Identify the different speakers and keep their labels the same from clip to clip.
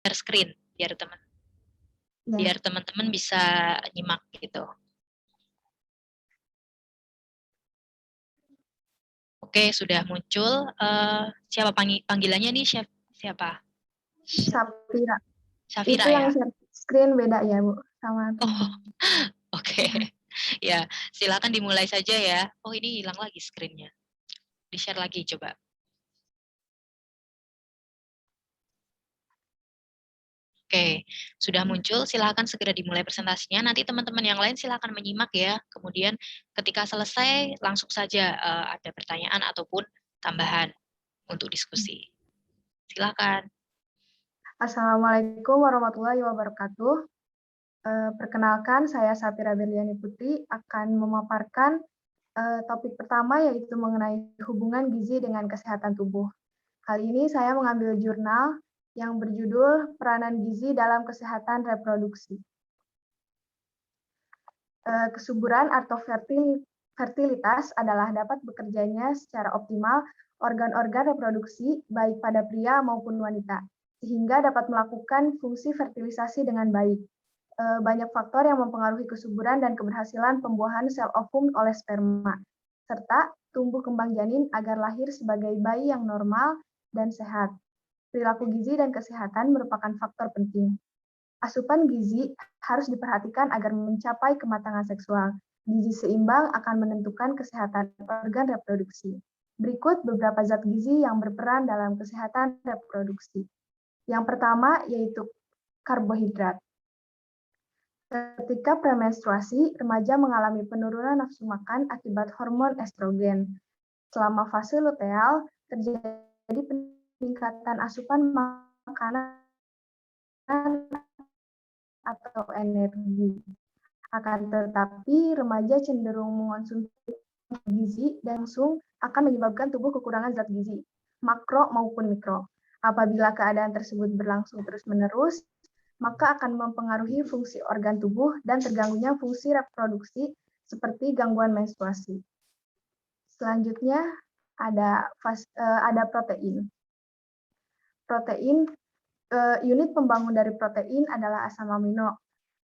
Speaker 1: share screen biar
Speaker 2: Ya.
Speaker 1: teman-teman bisa nyimak gitu. Oke, sudah muncul. Siapa panggilannya nih? Siapa?
Speaker 2: Safira. Itu
Speaker 1: Safira
Speaker 2: yang
Speaker 1: ya?
Speaker 2: share screen beda ya, Bu, sama
Speaker 1: Oh,
Speaker 2: teman.
Speaker 1: oke. Ya, silakan dimulai saja ya. Oh, ini hilang lagi screen-nya. Di-share lagi coba. Oke, sudah muncul. Silakan segera dimulai presentasinya. Nanti teman-teman yang lain silakan menyimak ya. Kemudian ketika selesai langsung saja ada pertanyaan ataupun tambahan untuk diskusi. Silakan.
Speaker 2: Assalamualaikum warahmatullahi wabarakatuh. Perkenalkan, saya Safira Berliani Putri akan memaparkan topik pertama, yaitu mengenai hubungan gizi dengan kesehatan tubuh. Kali ini saya mengambil jurnal yang berjudul Peranan Gizi dalam Kesehatan Reproduksi. Kesuburan atau fertilitas adalah dapat bekerjanya secara optimal organ-organ reproduksi baik pada pria maupun wanita, sehingga dapat melakukan fungsi fertilisasi dengan baik. Banyak faktor yang mempengaruhi kesuburan dan keberhasilan pembuahan sel ovum oleh sperma, serta tumbuh kembang janin agar lahir sebagai bayi yang normal dan sehat. Perilaku gizi dan kesehatan merupakan faktor penting. Asupan gizi harus diperhatikan agar mencapai kematangan seksual. Gizi seimbang akan menentukan kesehatan organ reproduksi. Berikut beberapa zat gizi yang berperan dalam kesehatan reproduksi. Yang pertama yaitu karbohidrat. Ketika premenstruasi, remaja mengalami penurunan nafsu makan akibat hormon estrogen. Selama fase luteal, terjadi peningkatan asupan makanan atau energi. Akan tetapi, remaja cenderung mengonsumsi gizi dan langsung akan menyebabkan tubuh kekurangan zat gizi, makro maupun mikro. Apabila keadaan tersebut berlangsung terus-menerus, maka akan mempengaruhi fungsi organ tubuh dan terganggunya fungsi reproduksi seperti gangguan menstruasi. Selanjutnya ada protein. Protein, unit pembangun dari protein adalah asam amino.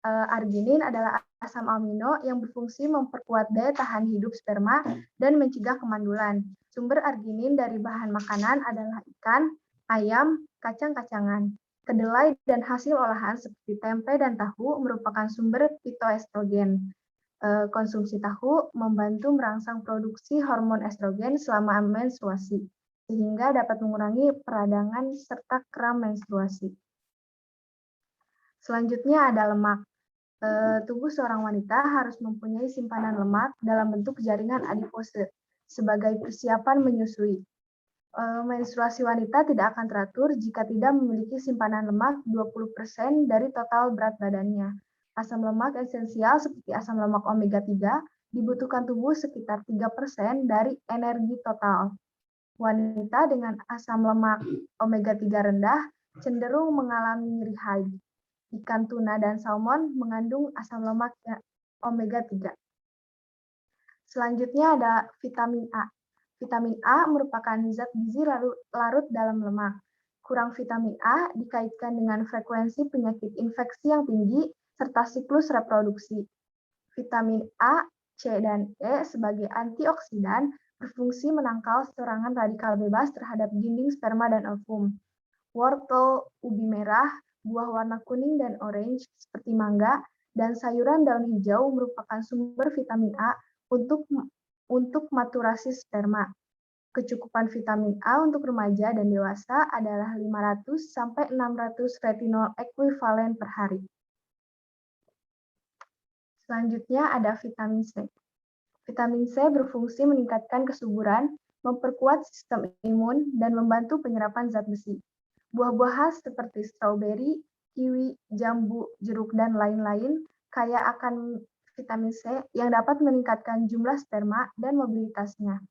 Speaker 2: Arginin adalah asam amino yang berfungsi memperkuat daya tahan hidup sperma dan mencegah kemandulan. Sumber arginin dari bahan makanan adalah ikan, ayam, kacang-kacangan. Kedelai dan hasil olahan seperti tempe dan tahu merupakan sumber fitoestrogen. Konsumsi tahu membantu merangsang produksi hormon estrogen selama menstruasi, sehingga dapat mengurangi peradangan serta kram menstruasi. Selanjutnya ada lemak. Tubuh seorang wanita harus mempunyai simpanan lemak dalam bentuk jaringan adipose sebagai persiapan menyusui. Menstruasi wanita tidak akan teratur jika tidak memiliki simpanan lemak 20% dari total berat badannya. Asam lemak esensial seperti asam lemak omega 3 dibutuhkan tubuh sekitar 3% dari energi total. Wanita dengan asam lemak omega 3 rendah cenderung mengalami nyeri haid. Ikan tuna dan salmon mengandung asam lemak omega 3. Selanjutnya ada vitamin A. Vitamin A merupakan zat gizi larut dalam lemak. Kurang vitamin A dikaitkan dengan frekuensi penyakit infeksi yang tinggi serta siklus reproduksi. Vitamin A, C, dan E sebagai antioksidan berfungsi menangkal serangan radikal bebas terhadap dinding sperma dan ovum. Wortel, ubi merah, buah warna kuning dan orange seperti mangga, dan sayuran daun hijau merupakan sumber vitamin A untuk maturasi sperma. Kecukupan vitamin A untuk remaja dan dewasa adalah 500 sampai 600 retinol ekuivalen per hari. Selanjutnya ada vitamin C. Vitamin C berfungsi meningkatkan kesuburan, memperkuat sistem imun, dan membantu penyerapan zat besi. Buah-buah khas seperti stroberi, kiwi, jambu, jeruk, dan lain-lain kaya akan vitamin C yang dapat meningkatkan jumlah sperma dan mobilitasnya.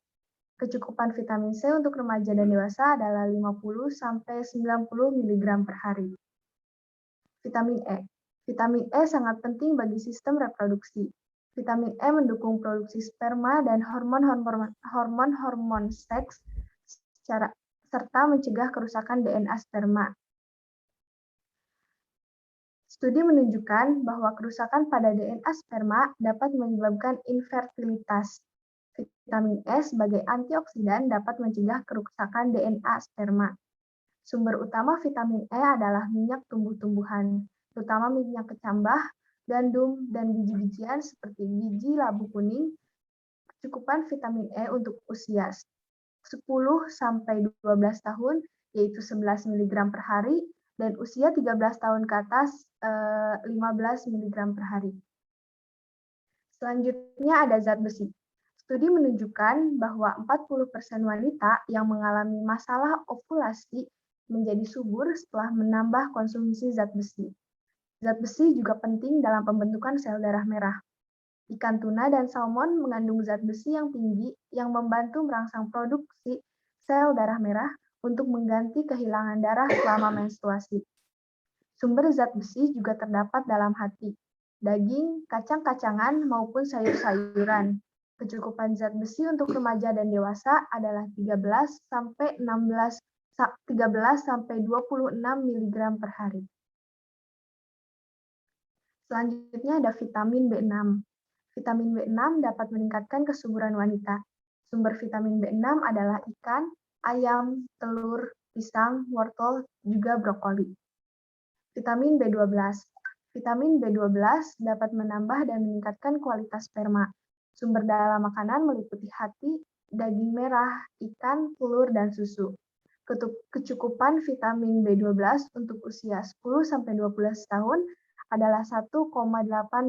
Speaker 2: Kecukupan vitamin C untuk remaja dan dewasa adalah 50 sampai 90 mg per hari. Vitamin E. Vitamin E sangat penting bagi sistem reproduksi. Vitamin E mendukung produksi sperma dan hormon-hormon seks serta mencegah kerusakan DNA sperma. Studi menunjukkan bahwa kerusakan pada DNA sperma dapat menyebabkan infertilitas. Vitamin E sebagai antioksidan dapat mencegah kerusakan DNA sperma. Sumber utama vitamin E adalah minyak tumbuh-tumbuhan, terutama minyak kecambah, gandum, dan biji-bijian seperti biji labu kuning. Kecukupan vitamin E untuk usia 10-12 tahun, yaitu 11 mg per hari, dan usia 13 tahun ke atas 15 mg per hari. Selanjutnya ada zat besi. Studi menunjukkan bahwa 40% wanita yang mengalami masalah ovulasi menjadi subur setelah menambah konsumsi zat besi. Zat besi juga penting dalam pembentukan sel darah merah. Ikan tuna dan salmon mengandung zat besi yang tinggi yang membantu merangsang produksi sel darah merah untuk mengganti kehilangan darah selama menstruasi. Sumber zat besi juga terdapat dalam hati, daging, kacang-kacangan, maupun sayur-sayuran. Kecukupan zat besi untuk remaja dan dewasa adalah 13 sampai 26 mg per hari. Selanjutnya ada vitamin B6. Vitamin B6 dapat meningkatkan kesuburan wanita. Sumber vitamin B6 adalah ikan, ayam, telur, pisang, wortel, juga brokoli. Vitamin B12. Vitamin B12 dapat menambah dan meningkatkan kualitas sperma. Sumber dalam makanan meliputi hati, daging merah, ikan, telur, dan susu. Kecukupan vitamin B12 untuk usia 10-12 tahun adalah 1,8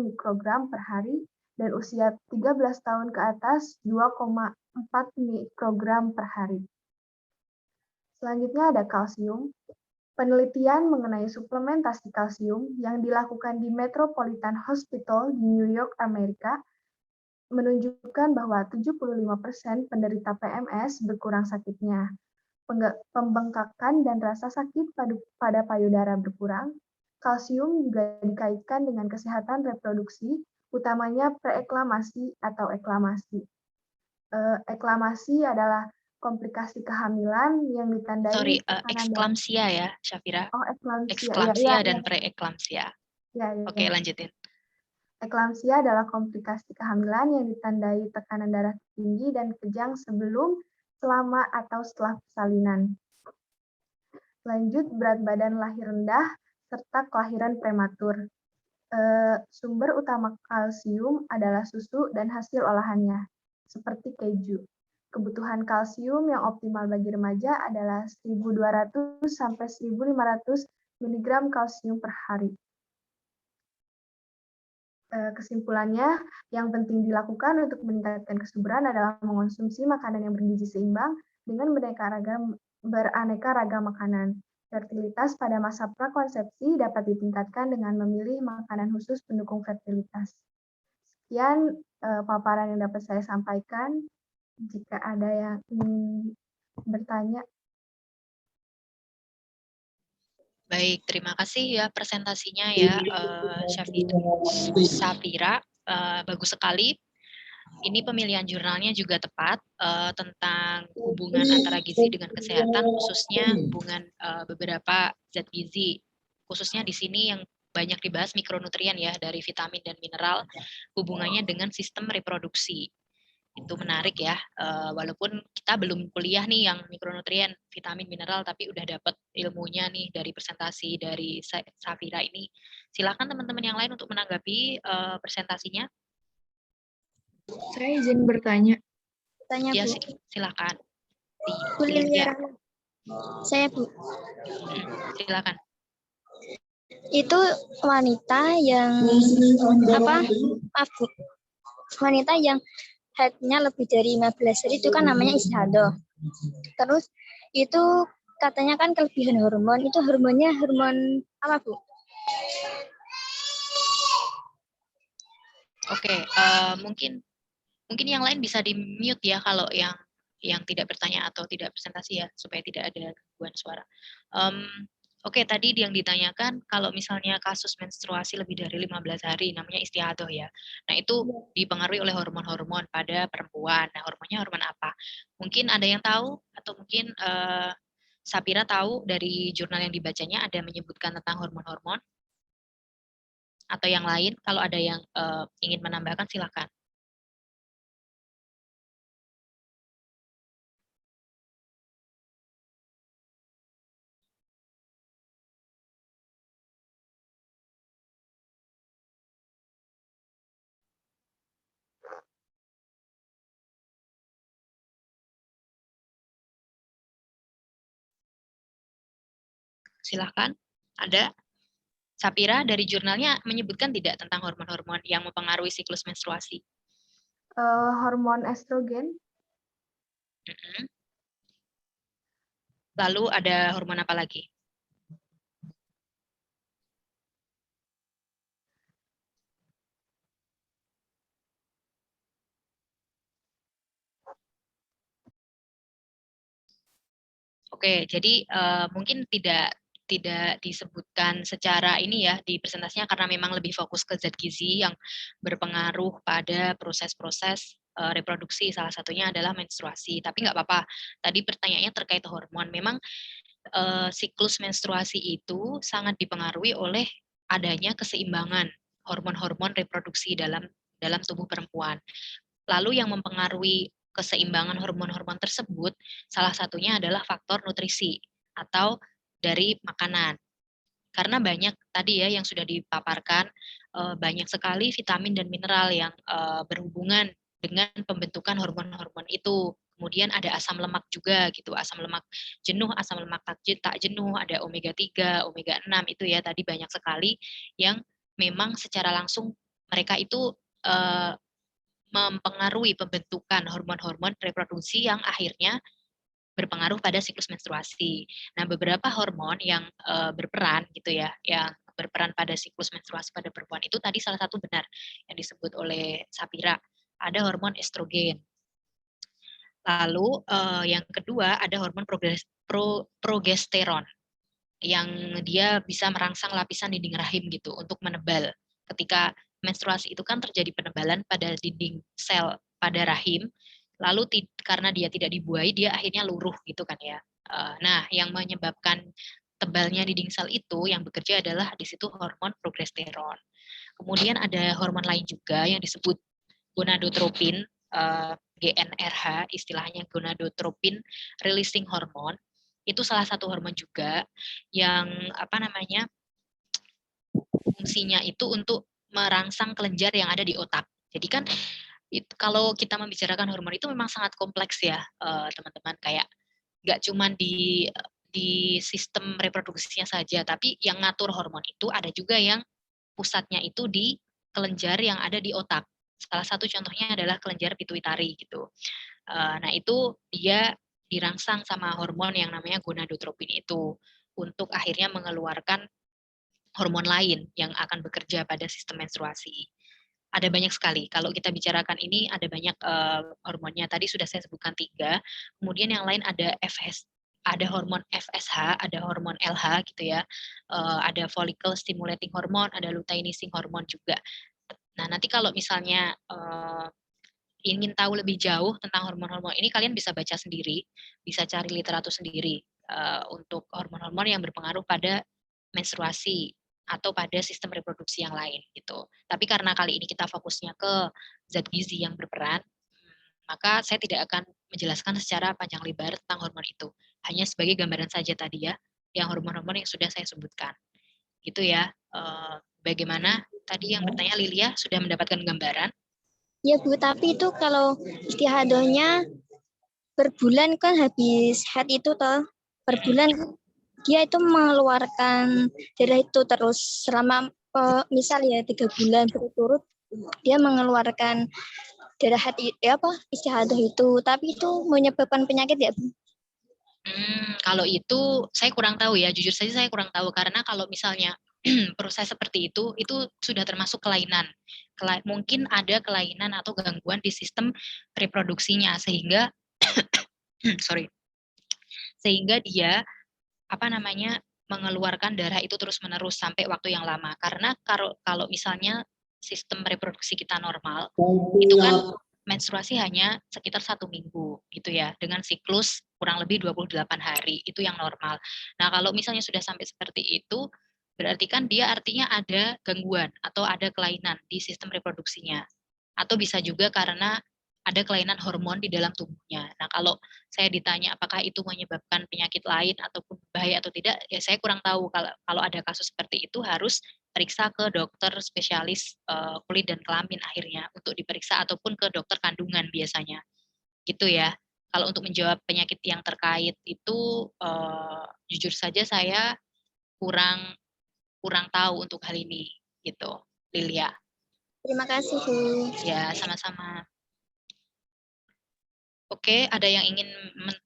Speaker 2: mikrogram per hari dan usia 13 tahun ke atas 2,4 mikrogram per hari. Selanjutnya ada kalsium. Penelitian mengenai suplementasi kalsium yang dilakukan di Metropolitan Hospital di New York, Amerika, menunjukkan bahwa 75% penderita PMS berkurang sakitnya. Pembengkakan dan rasa sakit pada payudara berkurang. Kalsium juga dikaitkan dengan kesehatan reproduksi, utamanya preeklamasi atau eklamasi. Eklamasi adalah komplikasi kehamilan yang ditandai tekanan darah.
Speaker 1: Eksklamsia ya, Syafira.
Speaker 2: Oh, eklamsia.
Speaker 1: Eksklamsia dan preeklamsia. Oke, lanjutin.
Speaker 2: Eklamsia adalah komplikasi kehamilan yang ditandai tekanan darah tinggi dan kejang sebelum, selama, atau setelah persalinan. Lanjut, berat badan lahir rendah, serta kelahiran prematur. Sumber utama kalsium adalah susu dan hasil olahannya, seperti keju. Kebutuhan kalsium yang optimal bagi remaja adalah 1.200 sampai 1.500 mg kalsium per hari. Kesimpulannya, yang penting dilakukan untuk meningkatkan kesuburan adalah mengonsumsi makanan yang bergizi seimbang dengan beraneka ragam makanan. Fertilitas pada masa prakonsepsi dapat ditingkatkan dengan memilih makanan khusus pendukung fertilitas. Sekian paparan yang dapat saya sampaikan. Jika ada yang ingin bertanya.
Speaker 1: Baik, terima kasih ya presentasinya ya, Syafira. Bagus sekali. Ini pemilihan jurnalnya juga tepat tentang hubungan antara gizi dengan kesehatan, khususnya hubungan beberapa zat gizi. Khususnya di sini yang banyak dibahas mikronutrien ya, dari vitamin dan mineral, hubungannya dengan sistem reproduksi. Itu menarik ya, walaupun kita belum kuliah nih yang mikronutrien, vitamin, mineral, tapi udah dapat ilmunya nih dari presentasi dari Syafira ini. Silakan teman-teman yang lain untuk menanggapi presentasinya.
Speaker 3: Saya izin bertanya.
Speaker 1: Ya,
Speaker 3: Bu.
Speaker 1: Silakan.
Speaker 3: Bu Lilia. Saya, Bu.
Speaker 1: Silakan.
Speaker 3: Itu wanita yang maaf, Bu. Wanita yang haidnya lebih dari 15 hari itu kan namanya istihadah. Terus itu katanya kan kelebihan hormon, itu hormonnya hormon apa, Bu?
Speaker 1: Oke, mungkin yang lain bisa di-mute ya kalau yang tidak bertanya atau tidak presentasi ya, supaya tidak ada gangguan suara. Oke, tadi yang ditanyakan kalau misalnya kasus menstruasi lebih dari 15 hari, namanya istihadah ya. Nah, itu dipengaruhi oleh hormon-hormon pada perempuan. Nah, hormonnya hormon apa? Mungkin ada yang tahu atau mungkin Syafira tahu dari jurnal yang dibacanya ada menyebutkan tentang hormon-hormon? atau yang lain? Kalau ada yang ingin menambahkan silakan. Silahkan. Ada? Sapira dari jurnalnya menyebutkan tidak tentang hormon-hormon yang mempengaruhi siklus menstruasi?
Speaker 2: Hormon estrogen.
Speaker 1: Lalu ada hormon apa lagi? Oke, jadi mungkin tidak disebutkan secara ini ya di presentasinya karena memang lebih fokus ke zat gizi yang berpengaruh pada proses-proses reproduksi. Salah satunya adalah menstruasi. Tapi nggak apa-apa. Tadi pertanyaannya terkait hormon. Memang siklus menstruasi itu sangat dipengaruhi oleh adanya keseimbangan hormon-hormon reproduksi dalam tubuh perempuan. Lalu yang mempengaruhi keseimbangan hormon-hormon tersebut, salah satunya adalah faktor nutrisi atau dari makanan. Karena banyak tadi ya yang sudah dipaparkan, banyak sekali vitamin dan mineral yang berhubungan dengan pembentukan hormon-hormon itu. Kemudian ada asam lemak juga gitu, asam lemak jenuh, asam lemak tak jenuh, ada omega 3, omega 6 itu ya tadi banyak sekali yang memang secara langsung mereka itu mempengaruhi pembentukan hormon-hormon reproduksi yang akhirnya berpengaruh pada siklus menstruasi. Nah, beberapa hormon yang berperan gitu ya, yang berperan pada siklus menstruasi pada perempuan itu tadi salah satu benar yang disebut oleh Sapira, ada hormon estrogen. Lalu yang kedua ada hormon progesteron yang dia bisa merangsang lapisan dinding rahim gitu untuk menebal. Ketika menstruasi itu kan terjadi penebalan pada dinding sel pada rahim, lalu karena dia tidak dibuahi dia akhirnya luruh gitu kan ya. Nah, yang menyebabkan tebalnya dinding sel itu yang bekerja adalah di situ hormon progesteron. Kemudian ada hormon lain juga yang disebut gonadotropin, GnRH, istilahnya gonadotropin releasing hormone. Itu salah satu hormon juga yang apa namanya fungsinya itu untuk merangsang kelenjar yang ada di otak. Jadi kan kalau kita membicarakan hormon itu memang sangat kompleks ya teman-teman, kayak nggak cuma di sistem reproduksinya saja, tapi yang ngatur hormon itu ada juga yang pusatnya itu di kelenjar yang ada di otak. Salah satu contohnya adalah kelenjar pituitari gitu. Nah itu dia dirangsang sama hormon yang namanya gonadotropin itu untuk akhirnya mengeluarkan hormon lain yang akan bekerja pada sistem menstruasi. Ada banyak sekali. Kalau kita bicarakan ini ada banyak hormonnya. Tadi sudah saya sebutkan 3. Kemudian yang lain ada ada hormon FSH, ada hormon LH gitu ya. Ada follicle stimulating hormone, ada luteinizing hormone juga. Nah, nanti kalau misalnya ingin tahu lebih jauh tentang hormon-hormon ini, kalian bisa baca sendiri, bisa cari literatur sendiri untuk hormon-hormon yang berpengaruh pada menstruasi atau pada sistem reproduksi yang lain gitu. Tapi karena kali ini kita fokusnya ke zat gizi yang berperan, maka saya tidak akan menjelaskan secara panjang lebar tentang hormon itu. Hanya sebagai gambaran saja tadi ya, yang hormon-hormon yang sudah saya sebutkan. Gitu ya. Bagaimana tadi yang bertanya Lilia sudah mendapatkan gambaran?
Speaker 3: Ya Bu, tapi itu kalau istihadohnya per bulan kan habis head itu toh, per bulan dia itu mengeluarkan darah itu terus selama misal ya 3 bulan berturut-turut dia mengeluarkan darah head istihadoh itu, tapi itu menyebabkan penyakit ya Bu?
Speaker 1: Kalau itu saya kurang tahu ya, jujur saja saya kurang tahu karena kalau misalnya proses seperti itu sudah termasuk kelainan. Mungkin ada kelainan atau gangguan di sistem reproduksinya sehingga sorry, sehingga dia apa namanya mengeluarkan darah itu terus-menerus sampai waktu yang lama. Karena kalau misalnya sistem reproduksi kita normal, itu kan menstruasi hanya sekitar 1 minggu gitu ya, dengan siklus kurang lebih 28 hari, itu yang normal. Nah kalau misalnya sudah sampai seperti itu, Berarti kan dia artinya ada gangguan atau ada kelainan di sistem reproduksinya. Atau bisa juga karena ada kelainan hormon di dalam tubuhnya. Nah, kalau saya ditanya apakah itu menyebabkan penyakit lain ataupun bahaya atau tidak, ya saya kurang tahu. Kalau ada kasus seperti itu harus periksa ke dokter spesialis kulit dan kelamin akhirnya untuk diperiksa ataupun ke dokter kandungan biasanya. Gitu ya. Kalau untuk menjawab penyakit yang terkait itu jujur saja saya kurang tahu untuk hal ini gitu, Lilia.
Speaker 3: Terima kasih, Bu.
Speaker 1: Ya, sama-sama. Oke, ada yang ingin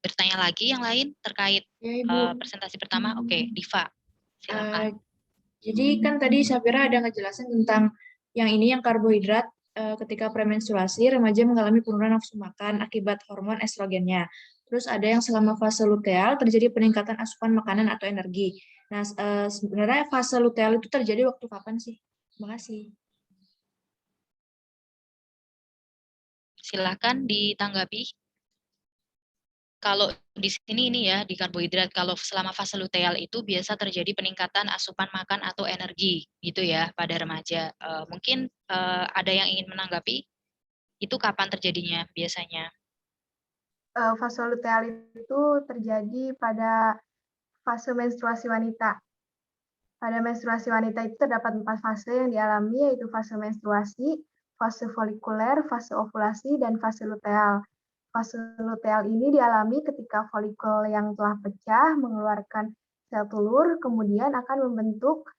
Speaker 1: bertanya lagi yang lain terkait
Speaker 4: Ya, Ibu.
Speaker 1: presentasi pertama? Oke, Diva, silakan.
Speaker 4: Jadi kan tadi Safira ada ngejelasin tentang yang ini, yang karbohidrat. Ketika premenstruasi, remaja mengalami penurunan nafsu makan akibat hormon estrogennya. Terus ada yang selama fase luteal terjadi peningkatan asupan makanan atau energi. Nah, sebenarnya fase luteal itu terjadi waktu kapan sih? Terima kasih.
Speaker 1: Silakan ditanggapi. Kalau di sini ini ya, di karbohidrat, kalau selama fase luteal itu biasa terjadi peningkatan asupan makan atau energi, gitu ya, pada remaja. Mungkin ada yang ingin menanggapi, itu kapan terjadinya biasanya?
Speaker 2: Fase luteal itu terjadi pada fase menstruasi wanita. Pada menstruasi wanita itu terdapat 4 fase yang dialami, yaitu fase menstruasi, fase folikuler, fase ovulasi, dan fase luteal. Fase luteal ini dialami ketika folikel yang telah pecah mengeluarkan sel telur, kemudian akan membentuk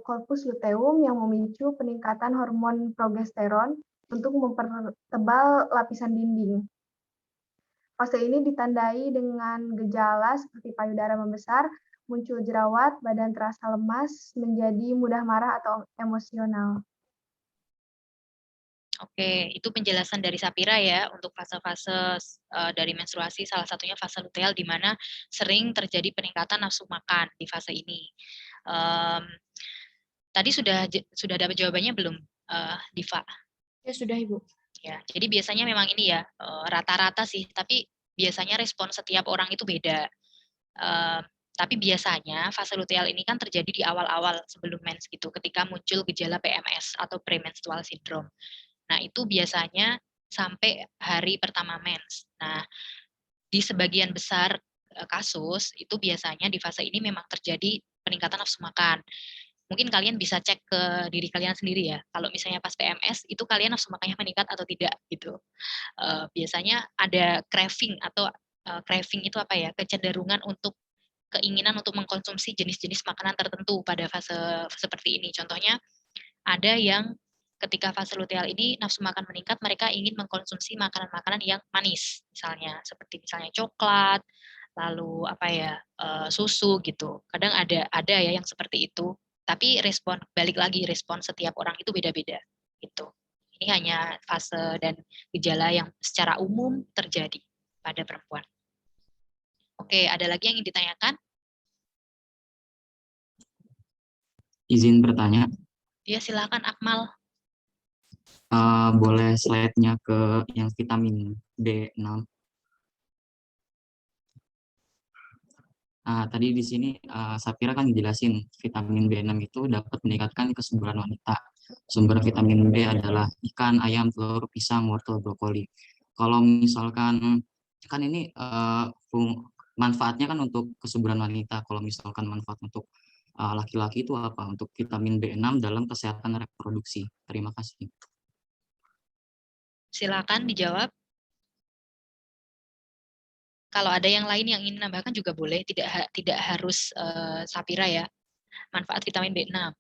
Speaker 2: korpus luteum yang memicu peningkatan hormon progesteron untuk mempertebal lapisan dinding. Fase ini ditandai dengan gejala seperti payudara membesar, muncul jerawat, badan terasa lemas, menjadi mudah marah atau emosional.
Speaker 1: Oke, itu penjelasan dari Sapira ya untuk fase-fase dari menstruasi, salah satunya fase luteal di mana sering terjadi peningkatan nafsu makan di fase ini. Tadi sudah dapat jawabannya belum, Diva?
Speaker 4: Ya, sudah, Ibu.
Speaker 1: Ya, jadi biasanya memang ini ya rata-rata sih, tapi biasanya respon setiap orang itu beda. Tapi biasanya fase luteal ini kan terjadi di awal-awal sebelum mens gitu, ketika muncul gejala PMS atau premenstrual syndrome. Nah, itu biasanya sampai hari pertama mens. Nah, di sebagian besar kasus, itu biasanya di fase ini memang terjadi peningkatan nafsu makan. Mungkin kalian bisa cek ke diri kalian sendiri ya. Kalau misalnya pas PMS, itu kalian nafsu makannya meningkat atau tidak gitu. Biasanya ada craving atau craving itu apa ya? Kecenderungan untuk keinginan untuk mengkonsumsi jenis-jenis makanan tertentu pada fase seperti ini. Contohnya ada yang ketika fase luteal ini nafsu makan meningkat, mereka ingin mengkonsumsi makanan-makanan yang manis, misalnya seperti misalnya coklat, lalu apa ya susu gitu. Kadang ada ya yang seperti itu. Tapi balik lagi respon setiap orang itu beda-beda gitu. Ini hanya fase dan gejala yang secara umum terjadi pada perempuan. Oke, ada lagi yang ingin ditanyakan?
Speaker 5: Izin bertanya.
Speaker 1: Ya, silakan Akmal.
Speaker 5: Boleh slide-nya ke yang vitamin B6. Tadi di sini Sapira kan dijelasin vitamin B6 itu dapat meningkatkan kesuburan wanita. Sumber vitamin B adalah ikan, ayam, telur, pisang, wortel, brokoli. Kalau misalkan kan ini manfaatnya kan untuk kesuburan wanita. Kalau misalkan manfaat untuk laki-laki itu apa? Untuk vitamin B6 dalam kesehatan reproduksi. Terima kasih.
Speaker 1: Silakan dijawab. Kalau ada yang lain yang ingin menambahkan juga boleh, tidak harus Sapira ya. Manfaat vitamin B6.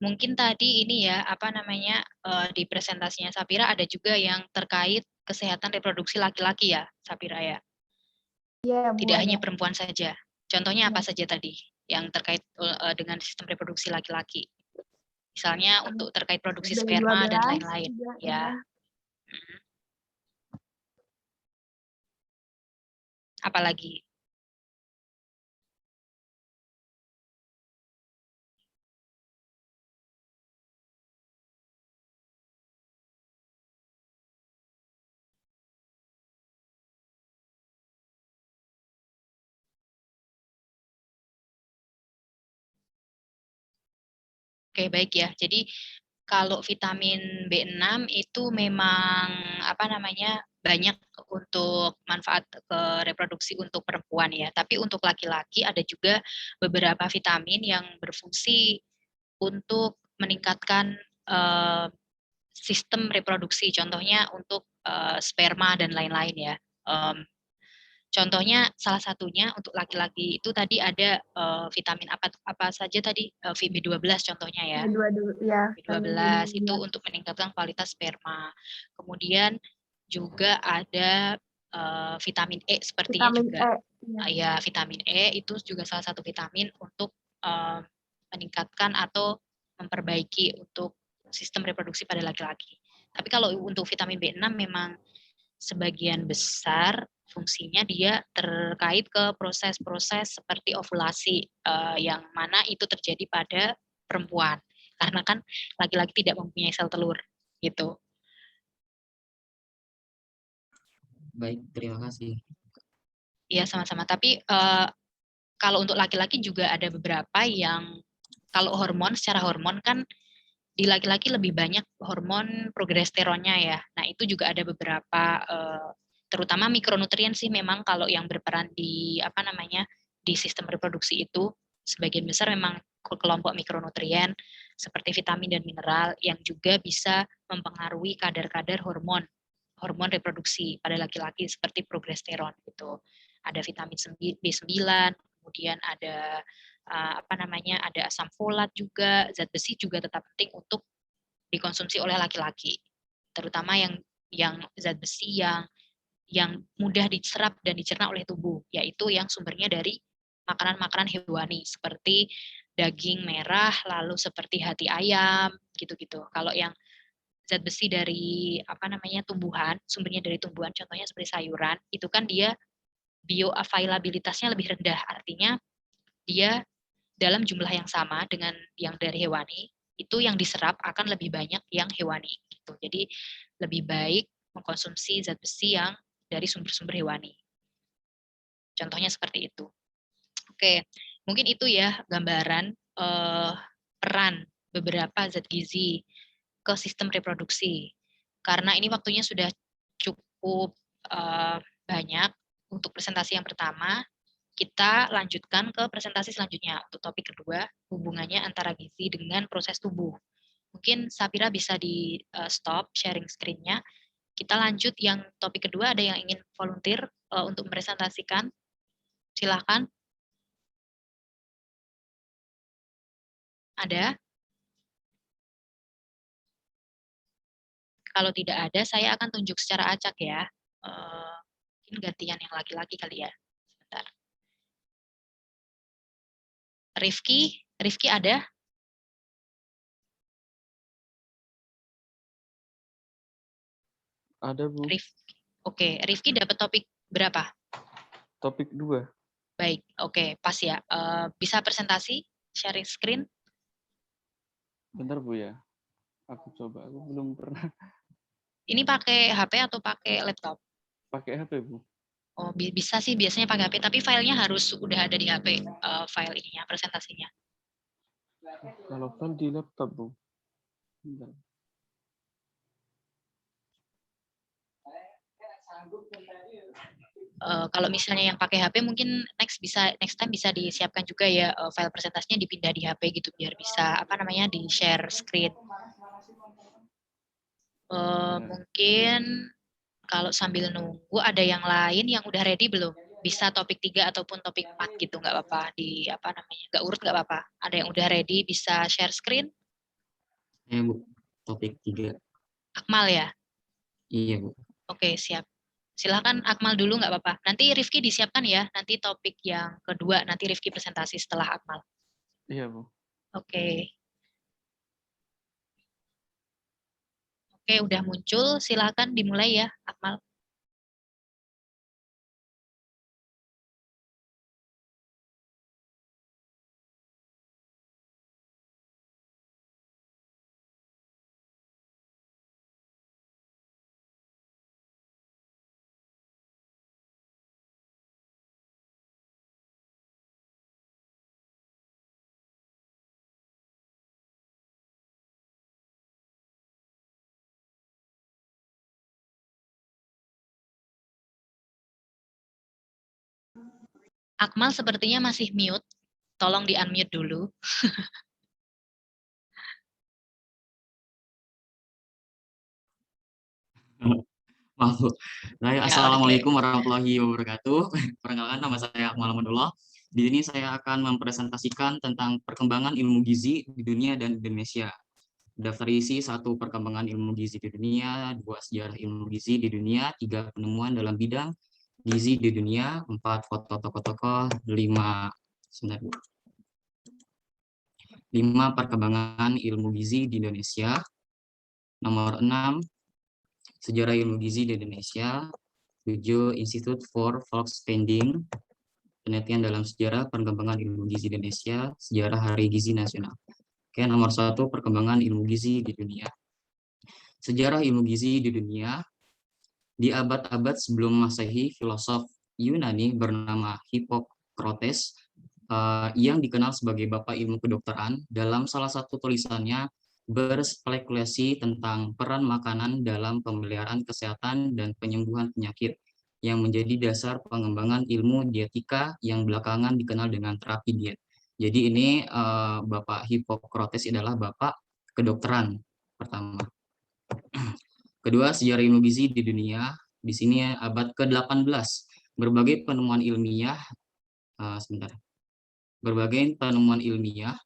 Speaker 1: Mungkin tadi ini ya, apa namanya, di presentasinya Sapira ada juga yang terkait kesehatan reproduksi laki-laki ya, Sapira ya?
Speaker 2: Iya, Bu,
Speaker 1: Tidak hanya
Speaker 2: ada.
Speaker 1: perempuan saja. Contohnya apa
Speaker 2: Ya.
Speaker 1: saja tadi yang terkait dengan sistem reproduksi laki-laki. Misalnya untuk terkait produksi
Speaker 2: Dari
Speaker 1: sperma
Speaker 2: 12
Speaker 1: dan lain-lain.
Speaker 2: juga,
Speaker 1: Ya. Apalagi? Oke, baik ya. Jadi kalau vitamin B6 itu memang banyak untuk manfaat ke reproduksi untuk perempuan ya. Tapi untuk laki-laki ada juga beberapa vitamin yang berfungsi untuk meningkatkan sistem reproduksi. Contohnya untuk sperma dan lain-lain ya. Contohnya salah satunya untuk laki-laki itu tadi ada vitamin apa saja tadi, B12 contohnya ya. B12 itu untuk meningkatkan kualitas sperma. Kemudian juga ada vitamin E sepertinya
Speaker 2: vitamin
Speaker 1: juga.
Speaker 2: E.
Speaker 1: Vitamin E itu juga salah satu vitamin untuk meningkatkan atau memperbaiki untuk sistem reproduksi pada laki-laki. Tapi kalau untuk vitamin B6 memang sebagian besar fungsinya dia terkait ke proses-proses seperti ovulasi yang mana itu terjadi pada perempuan. Karena kan laki-laki tidak mempunyai sel telur gitu.
Speaker 5: Baik, terima kasih.
Speaker 1: Iya, sama-sama. Tapi kalau untuk laki-laki juga ada beberapa yang kalau secara hormon kan di laki-laki lebih banyak hormon progesteronnya ya. Nah, itu juga ada beberapa terutama mikronutrien sih memang kalau yang berperan di di sistem reproduksi itu sebagian besar memang kelompok mikronutrien seperti vitamin dan mineral yang juga bisa mempengaruhi kadar-kadar hormon reproduksi pada laki-laki seperti progesteron gitu. Ada vitamin B9, kemudian ada ada asam folat juga, zat besi juga tetap penting untuk dikonsumsi oleh laki-laki. Terutama yang zat besi yang mudah diserap dan dicerna oleh tubuh, yaitu yang sumbernya dari makanan-makanan hewani seperti daging merah, lalu seperti hati ayam, gitu-gitu. Kalau yang zat besi dari tumbuhan, sumbernya dari tumbuhan, contohnya seperti sayuran, itu kan dia bioavailabilitasnya lebih rendah, artinya dia dalam jumlah yang sama dengan yang dari hewani, itu yang diserap akan lebih banyak yang hewani gitu. Jadi lebih baik mengkonsumsi zat besi yang dari sumber-sumber hewani. Contohnya seperti itu. Oke, mungkin itu ya gambaran peran beberapa zat gizi ke sistem reproduksi. Karena ini waktunya sudah cukup banyak untuk presentasi yang pertama, kita lanjutkan ke presentasi selanjutnya. Untuk topik kedua, hubungannya antara gizi dengan proses tubuh. Mungkin Sapira bisa di stop sharing screen-nya. Kita lanjut yang topik kedua, ada yang ingin volunteer untuk mempresentasikan? Silakan. Ada? Kalau tidak ada, saya akan tunjuk secara acak ya. Mungkin gantian yang laki-laki kali ya. Sebentar. Rifki ada?
Speaker 6: Ada, Bu.
Speaker 1: Oke, Rifki dapat topik berapa?
Speaker 6: Topik 2.
Speaker 1: Baik, oke, pas ya. Bisa presentasi, sharing screen?
Speaker 6: Bentar, Bu ya. Aku coba, aku belum pernah.
Speaker 1: Ini pakai HP atau pakai laptop?
Speaker 6: Pakai HP, Bu.
Speaker 1: Oh, bisa sih biasanya pakai HP, tapi filenya harus udah ada di HP, file ininya, presentasinya.
Speaker 6: Kalau file di laptop, Bu. Bentar.
Speaker 1: Kalau misalnya yang pakai HP mungkin next time bisa disiapkan juga ya file presentasinya dipindah di HP gitu biar bisa di share screen. Mungkin kalau sambil nunggu ada yang lain yang udah ready belum? Bisa topik 3 ataupun topik 4 gitu, nggak apa-apa di nggak urut nggak apa-apa. Ada yang udah ready bisa share screen?
Speaker 5: Bu, topik 3.
Speaker 1: Akmal ya?
Speaker 5: Iya, Bu.
Speaker 1: Oke, siap. Silakan Akmal dulu nggak apa-apa. Nanti Rifki disiapkan ya. Nanti topik yang kedua, nanti Rifki presentasi setelah Akmal.
Speaker 6: Iya, Bu.
Speaker 1: Oke. Oke, udah muncul. Silakan dimulai ya, Akmal. Akmal sepertinya masih mute. Tolong di-unmute dulu.
Speaker 5: Maaf, Bu.
Speaker 1: Ya, oke.
Speaker 5: Assalamualaikum warahmatullahi wabarakatuh. Perkenalkan, nama saya Akmal Amadullah. Di sini saya akan mempresentasikan tentang perkembangan ilmu gizi di dunia dan Indonesia. Daftar isi 1 perkembangan ilmu gizi di dunia, 2 sejarah ilmu gizi di dunia, 3 penemuan dalam bidang gizi di dunia, 4 foto tokoh-tokoh, 5 perkembangan ilmu gizi di Indonesia. Nomor 6, sejarah ilmu gizi di Indonesia. 7, Institute for Volksspending, penelitian dalam sejarah perkembangan ilmu gizi di Indonesia, sejarah Hari Gizi Nasional. Oke, nomor 1, perkembangan ilmu gizi di dunia. Sejarah ilmu gizi di dunia. Di abad-abad sebelum Masehi, filosof Yunani bernama Hippocrates yang dikenal sebagai bapak ilmu kedokteran, dalam salah satu tulisannya berspekulasi tentang peran makanan dalam pemeliharaan kesehatan dan penyembuhan penyakit, yang menjadi dasar pengembangan ilmu dietika yang belakangan dikenal dengan terapi diet. Jadi ini Bapak Hippocrates adalah bapak kedokteran pertama. Kedua, sejarah ilmu gizi di dunia. Di sini abad ke-18, berbagai penemuan ilmiah, berbagai penemuan ilmiah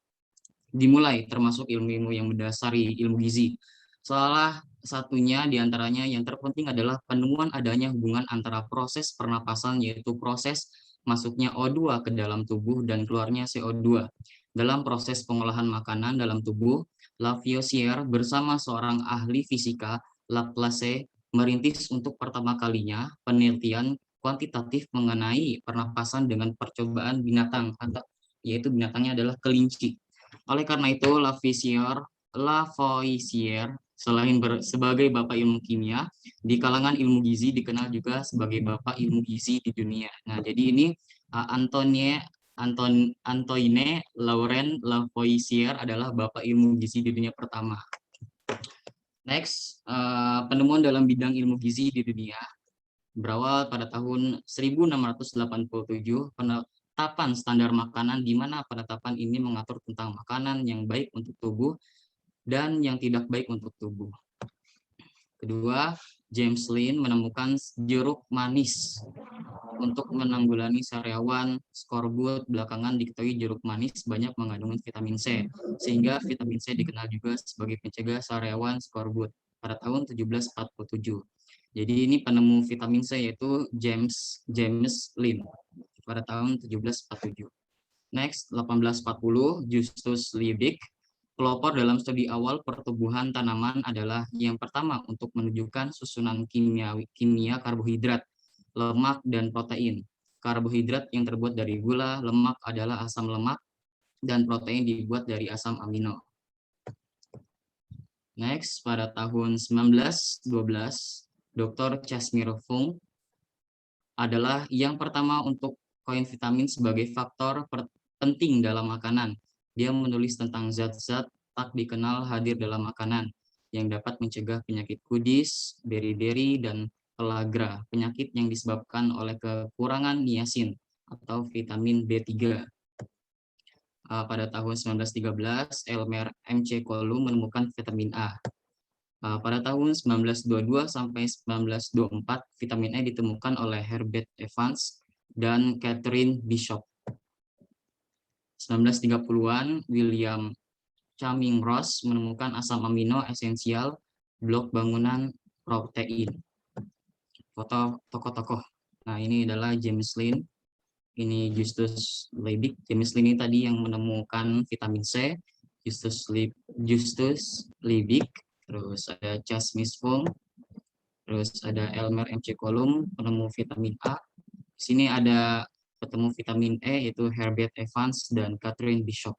Speaker 5: dimulai, termasuk ilmu-ilmu yang mendasari ilmu gizi. Salah satunya diantaranya yang terpenting adalah penemuan adanya hubungan antara proses pernapasan, yaitu proses masuknya O2 ke dalam tubuh dan keluarnya CO2. Dalam proses pengolahan makanan dalam tubuh, Lavoisier bersama seorang ahli fisika, Laplace, merintis untuk pertama kalinya penelitian kuantitatif mengenai pernapasan dengan percobaan binatang, yaitu binatangnya adalah kelinci. Oleh karena itu, Lavoisier selain sebagai bapak ilmu kimia, di kalangan ilmu gizi dikenal juga sebagai bapak ilmu gizi di dunia. Nah, jadi ini Antoine Laurent Lavoisier adalah bapak ilmu gizi di dunia pertama. Next, penemuan dalam bidang ilmu gizi di dunia. Berawal pada tahun 1687, penetapan standar makanan, di mana penetapan ini mengatur tentang makanan yang baik untuk tubuh dan yang tidak baik untuk tubuh. Kedua, James Lind menemukan jeruk manis untuk menanggulangi sariawan skorbut. Belakangan diketahui jeruk manis banyak mengandung vitamin C, sehingga vitamin C dikenal juga sebagai pencegah sariawan skorbut pada tahun 1747. Jadi ini penemu vitamin C yaitu James Lind pada tahun 1747. Next, 1840, Justus Liebig, pelopor dalam studi awal pertumbuhan tanaman, adalah yang pertama untuk menunjukkan susunan kimia karbohidrat, lemak, dan protein. Karbohidrat yang terbuat dari gula, lemak adalah asam lemak, dan protein dibuat dari asam amino. Next, pada tahun 1912, Dr. Casimir Funk adalah yang pertama untuk koin vitamin sebagai faktor penting dalam makanan. Dia menulis tentang zat-zat tak dikenal hadir dalam makanan yang dapat mencegah penyakit kudis, beri-beri, dan pellagra, penyakit yang disebabkan oleh kekurangan niacin atau vitamin B3. Pada tahun 1913, Elmer M.C. Kolum menemukan vitamin A. Pada tahun 1922 sampai 1924, vitamin A ditemukan oleh Herbert Evans dan Catherine Bishop. 1930-an, William Cumming Ross menemukan asam amino esensial blok bangunan protein. foto tokoh-tokoh. Nah, ini adalah James Lind, ini Justus Liebig. James Lind ini tadi yang menemukan vitamin C, Justus Liebig, terus ada Charles Misfung, terus ada Elmer M.C. Coulomb, penemu vitamin A. Di sini ada ketemu vitamin E, yaitu Herbert Evans dan Catherine Bishop,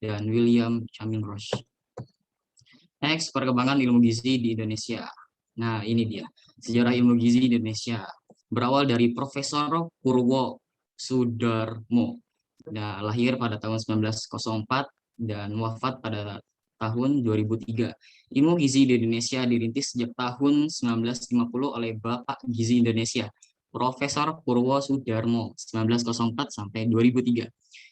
Speaker 5: dan William Cumming Roche. Next, perkembangan ilmu gizi di Indonesia. Nah, ini dia, sejarah ilmu gizi di Indonesia. Berawal dari Profesor Purwo Sudarmo. Nah, lahir pada tahun 1904 dan wafat pada tahun 2003. Ilmu gizi di Indonesia dirintis sejak tahun 1950 oleh Bapak Gizi Indonesia, Profesor Purwo Sudarmo, 1904 sampai 2003.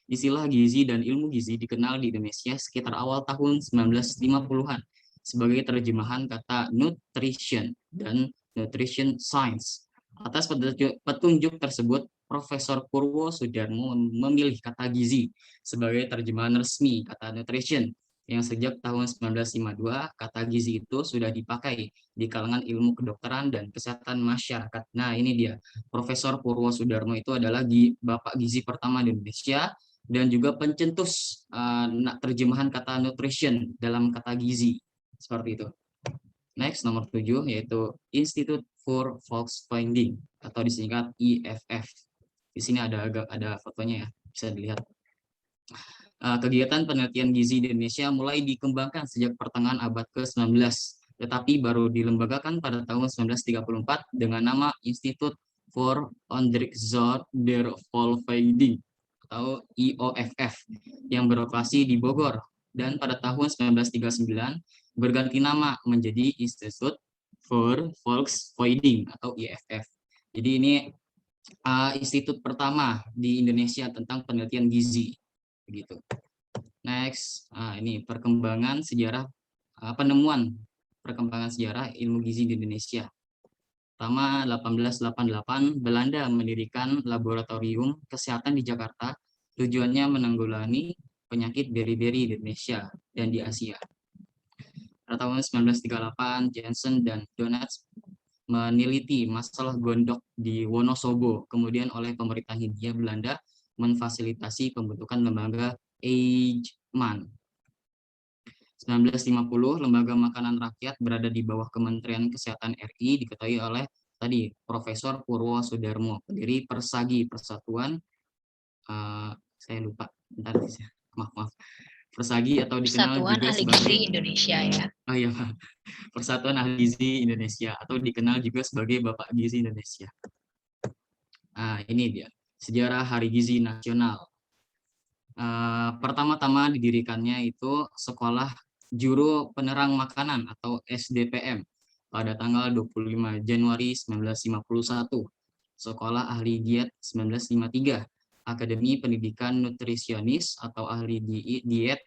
Speaker 5: Istilah gizi dan ilmu gizi dikenal di Indonesia sekitar awal tahun 1950-an sebagai terjemahan kata nutrition dan nutrition science. Atas petunjuk tersebut, Profesor Purwo Sudarmo memilih kata gizi sebagai terjemahan resmi kata nutrition, yang sejak tahun 1952 kata gizi itu sudah dipakai di kalangan ilmu kedokteran dan kesehatan masyarakat. Nah, ini dia, Profesor Purwo Sudarmo itu adalah Bapak Gizi pertama di Indonesia dan juga pencetus terjemahan kata nutrition dalam kata gizi. Seperti itu. Next, nomor 7, yaitu Institute for Volksfinding atau disingkat IFF. Di sini ada fotonya ya, bisa dilihat. Kegiatan penelitian gizi di Indonesia mulai dikembangkan sejak pertengahan abad ke-19, tetapi baru dilembagakan pada tahun 1934 dengan nama Institute for Onderzoek der Volksfinding atau IOFF yang beroperasi di Bogor, dan pada tahun 1939 berganti nama menjadi Institute for Volksfinding atau IFF. Jadi ini institut pertama di Indonesia tentang penelitian gizi, begitu. Next, ini perkembangan sejarah perkembangan sejarah ilmu gizi di Indonesia. Pertama, 1888 Belanda mendirikan laboratorium kesehatan di Jakarta, tujuannya menanggulangi penyakit beri-beri di Indonesia dan di Asia. Pada tahun 1938, Jensen dan Donuts meneliti masalah gondok di Wonosobo. Kemudian oleh pemerintah Hindia Belanda memfasilitasi pembentukan lembaga Eijkman. 1950, Lembaga Makanan Rakyat berada di bawah Kementerian Kesehatan RI, diketahui oleh tadi Profesor Purwo Sudarmo, pendiri Persagi, Persatuan saya lupa, bentar, maaf. Persagi atau dikenal
Speaker 1: Persatuan
Speaker 5: juga
Speaker 1: Ahli
Speaker 5: sebagai
Speaker 1: Gizi Indonesia ya.
Speaker 5: Oh iya, Persatuan Ahli Gizi Indonesia atau dikenal juga sebagai Bapak Gizi Indonesia. Ini dia sejarah Hari Gizi Nasional. Pertama-tama didirikannya itu Sekolah Juru Penerang Makanan atau SDPM pada tanggal 25 Januari 1951. Sekolah Ahli Diet 1953. Akademi Pendidikan Nutrisionis atau Ahli Diet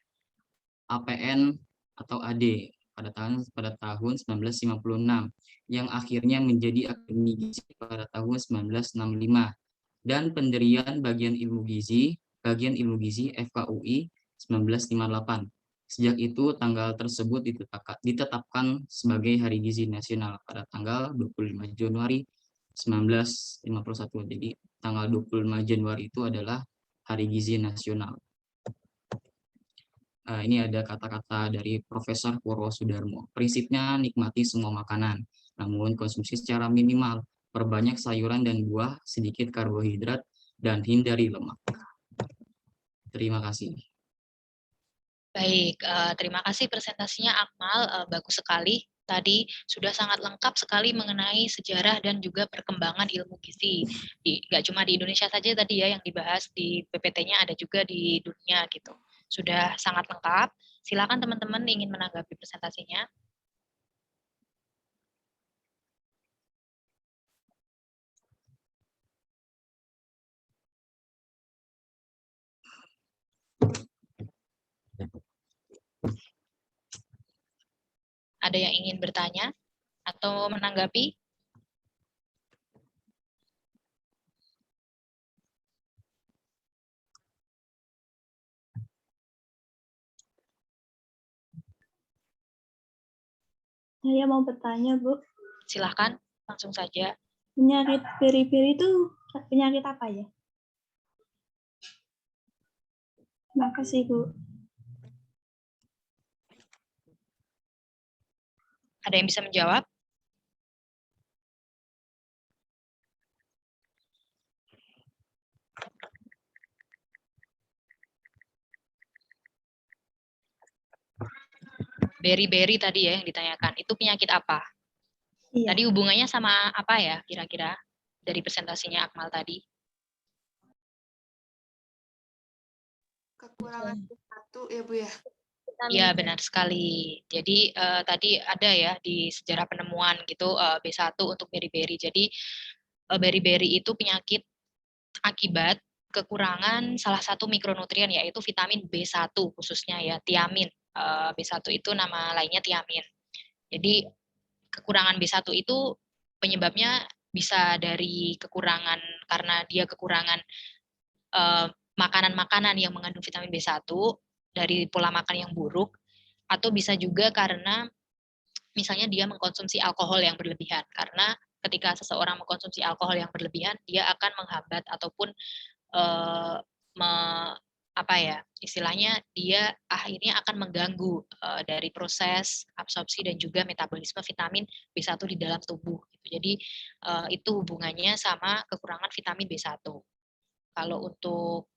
Speaker 5: APN atau AD pada tahun 1956 yang akhirnya menjadi Akademi Gizi pada tahun 1965, dan pendirian Bagian Ilmu Gizi FKUI 1958. Sejak itu tanggal tersebut ditetapkan sebagai Hari Gizi Nasional pada tanggal 25 Januari 1951. Jadi tanggal 25 Januari itu adalah Hari Gizi Nasional. Ini ada kata-kata dari Profesor Purwo Sudarmo. Prinsipnya nikmati semua makanan, namun konsumsi secara minimal. Perbanyak sayuran dan buah, sedikit karbohidrat, dan hindari lemak. Terima kasih.
Speaker 1: Baik, terima kasih presentasinya Akmal, bagus sekali. Tadi sudah sangat lengkap sekali mengenai sejarah dan juga perkembangan ilmu gizi. Nggak cuma di Indonesia saja tadi ya yang dibahas, di PPT-nya ada juga di dunia gitu. Sudah sangat lengkap. Silakan teman-teman ingin menanggapi presentasinya. Ada yang ingin bertanya atau menanggapi?
Speaker 7: Saya mau bertanya, Bu.
Speaker 1: Silakan. Langsung saja.
Speaker 7: Penyakit beri-beri itu penyakit apa ya? Terima kasih, Bu.
Speaker 1: Ada yang bisa menjawab? Beri-beri tadi ya yang ditanyakan. Itu penyakit apa?
Speaker 7: Iya.
Speaker 1: Tadi hubungannya sama apa ya kira-kira dari presentasinya Akmal tadi?
Speaker 8: Kekurangan satu ya Bu ya.
Speaker 1: Iya benar sekali. Jadi tadi ada ya di sejarah penemuan gitu B1 untuk beri-beri. Jadi beri-beri itu penyakit akibat kekurangan salah satu mikronutrien yaitu vitamin B1 khususnya ya, tiamin. B1 itu nama lainnya tiamin. Jadi kekurangan B1 itu penyebabnya bisa dari kekurangan karena dia kekurangan makanan-makanan yang mengandung vitamin B1 dari pola makan yang buruk, atau bisa juga karena misalnya dia mengkonsumsi alkohol yang berlebihan. Karena ketika seseorang mengkonsumsi alkohol yang berlebihan, dia akan menghambat ataupun istilahnya dia akhirnya akan mengganggu dari proses absorpsi dan juga metabolisme vitamin B1 di dalam tubuh. Jadi itu hubungannya sama kekurangan vitamin B1. Kalau untuk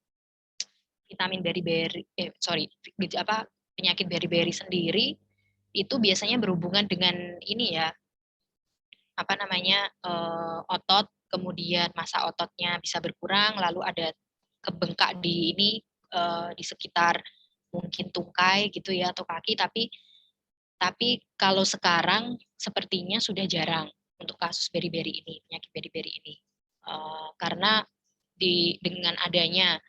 Speaker 1: vitamin beri-beri, penyakit beri-beri sendiri itu biasanya berhubungan dengan ini ya, otot, kemudian massa ototnya bisa berkurang, lalu ada kebengkak di ini di sekitar mungkin tungkai gitu ya atau kaki, tapi kalau sekarang sepertinya sudah jarang untuk kasus beri-beri ini, penyakit beri-beri ini, karena dengan adanya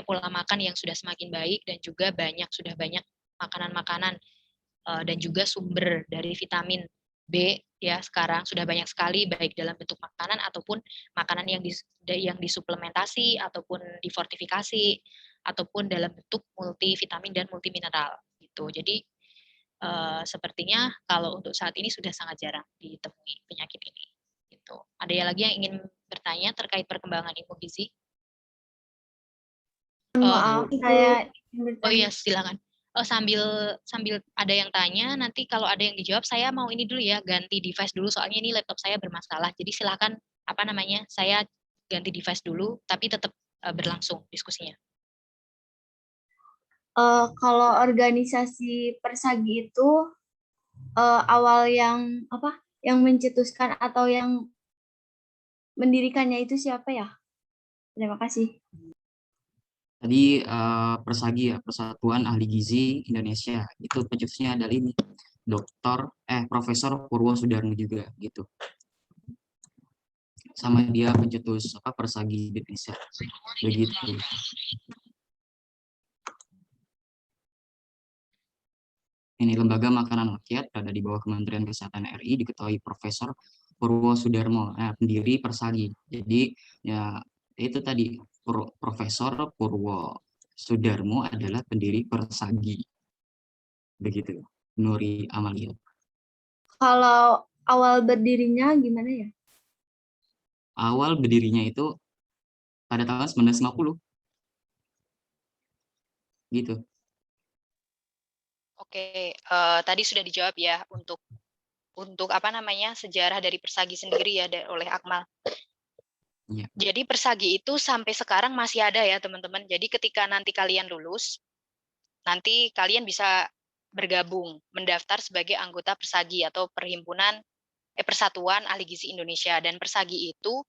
Speaker 1: pola makan yang sudah semakin baik dan juga sudah banyak makanan-makanan dan juga sumber dari vitamin B ya sekarang sudah banyak sekali baik dalam bentuk makanan ataupun makanan yang disuplementasi ataupun difortifikasi ataupun dalam bentuk multivitamin dan multimineral gitu. Jadi sepertinya kalau untuk saat ini sudah sangat jarang ditemui penyakit ini gitu. Ada yang lagi yang ingin bertanya terkait perkembangan ilmu gizi?
Speaker 7: Maaf, saya
Speaker 1: Oh iya, silakan. Sambil ada yang tanya, nanti kalau ada yang dijawab, saya mau ini dulu ya, ganti device dulu, soalnya ini laptop saya bermasalah. Jadi silakan, saya ganti device dulu, tapi tetap berlangsung diskusinya.
Speaker 7: Kalau organisasi Persagi itu awal yang mencetuskan atau yang mendirikannya itu siapa ya? Terima kasih.
Speaker 5: Tadi Persagi ya, Persatuan Ahli Gizi Indonesia. Itu pencetusnya adalah ini, Profesor Purwo Sudarmo juga gitu. Sama dia pencetus Persagi Indonesia. Begitu. Ini Lembaga Makanan Rakyat berada di bawah Kementerian Kesehatan RI, diketuai Profesor Purwo Sudarmo, pendiri Persagi. Jadi ya itu tadi Profesor Purwo Sudarmo adalah pendiri Persagi. Begitu, Nuri Amalia.
Speaker 7: Kalau awal berdirinya gimana ya?
Speaker 5: Awal berdirinya itu pada tahun 1950. Gitu.
Speaker 1: Oke, tadi sudah dijawab ya untuk sejarah dari Persagi sendiri ya oleh Akmal. Ya. Jadi Persagi itu sampai sekarang masih ada ya teman-teman. Jadi ketika nanti kalian lulus, nanti kalian bisa bergabung, mendaftar sebagai anggota Persagi atau Persatuan Ahli Gizi Indonesia. Dan Persagi itu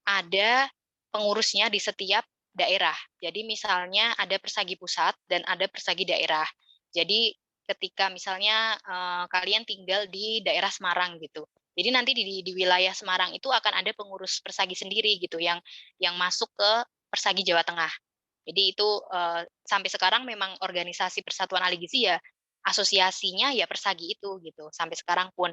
Speaker 1: ada pengurusnya di setiap daerah. Jadi misalnya ada Persagi pusat dan ada Persagi daerah. Jadi ketika misalnya kalian tinggal di daerah Semarang gitu. Jadi nanti di wilayah Semarang itu akan ada pengurus Persagi sendiri gitu yang masuk ke Persagi Jawa Tengah. Jadi itu sampai sekarang memang organisasi Persatuan Ahli Gizi ya asosiasinya ya Persagi itu gitu. Sampai sekarang pun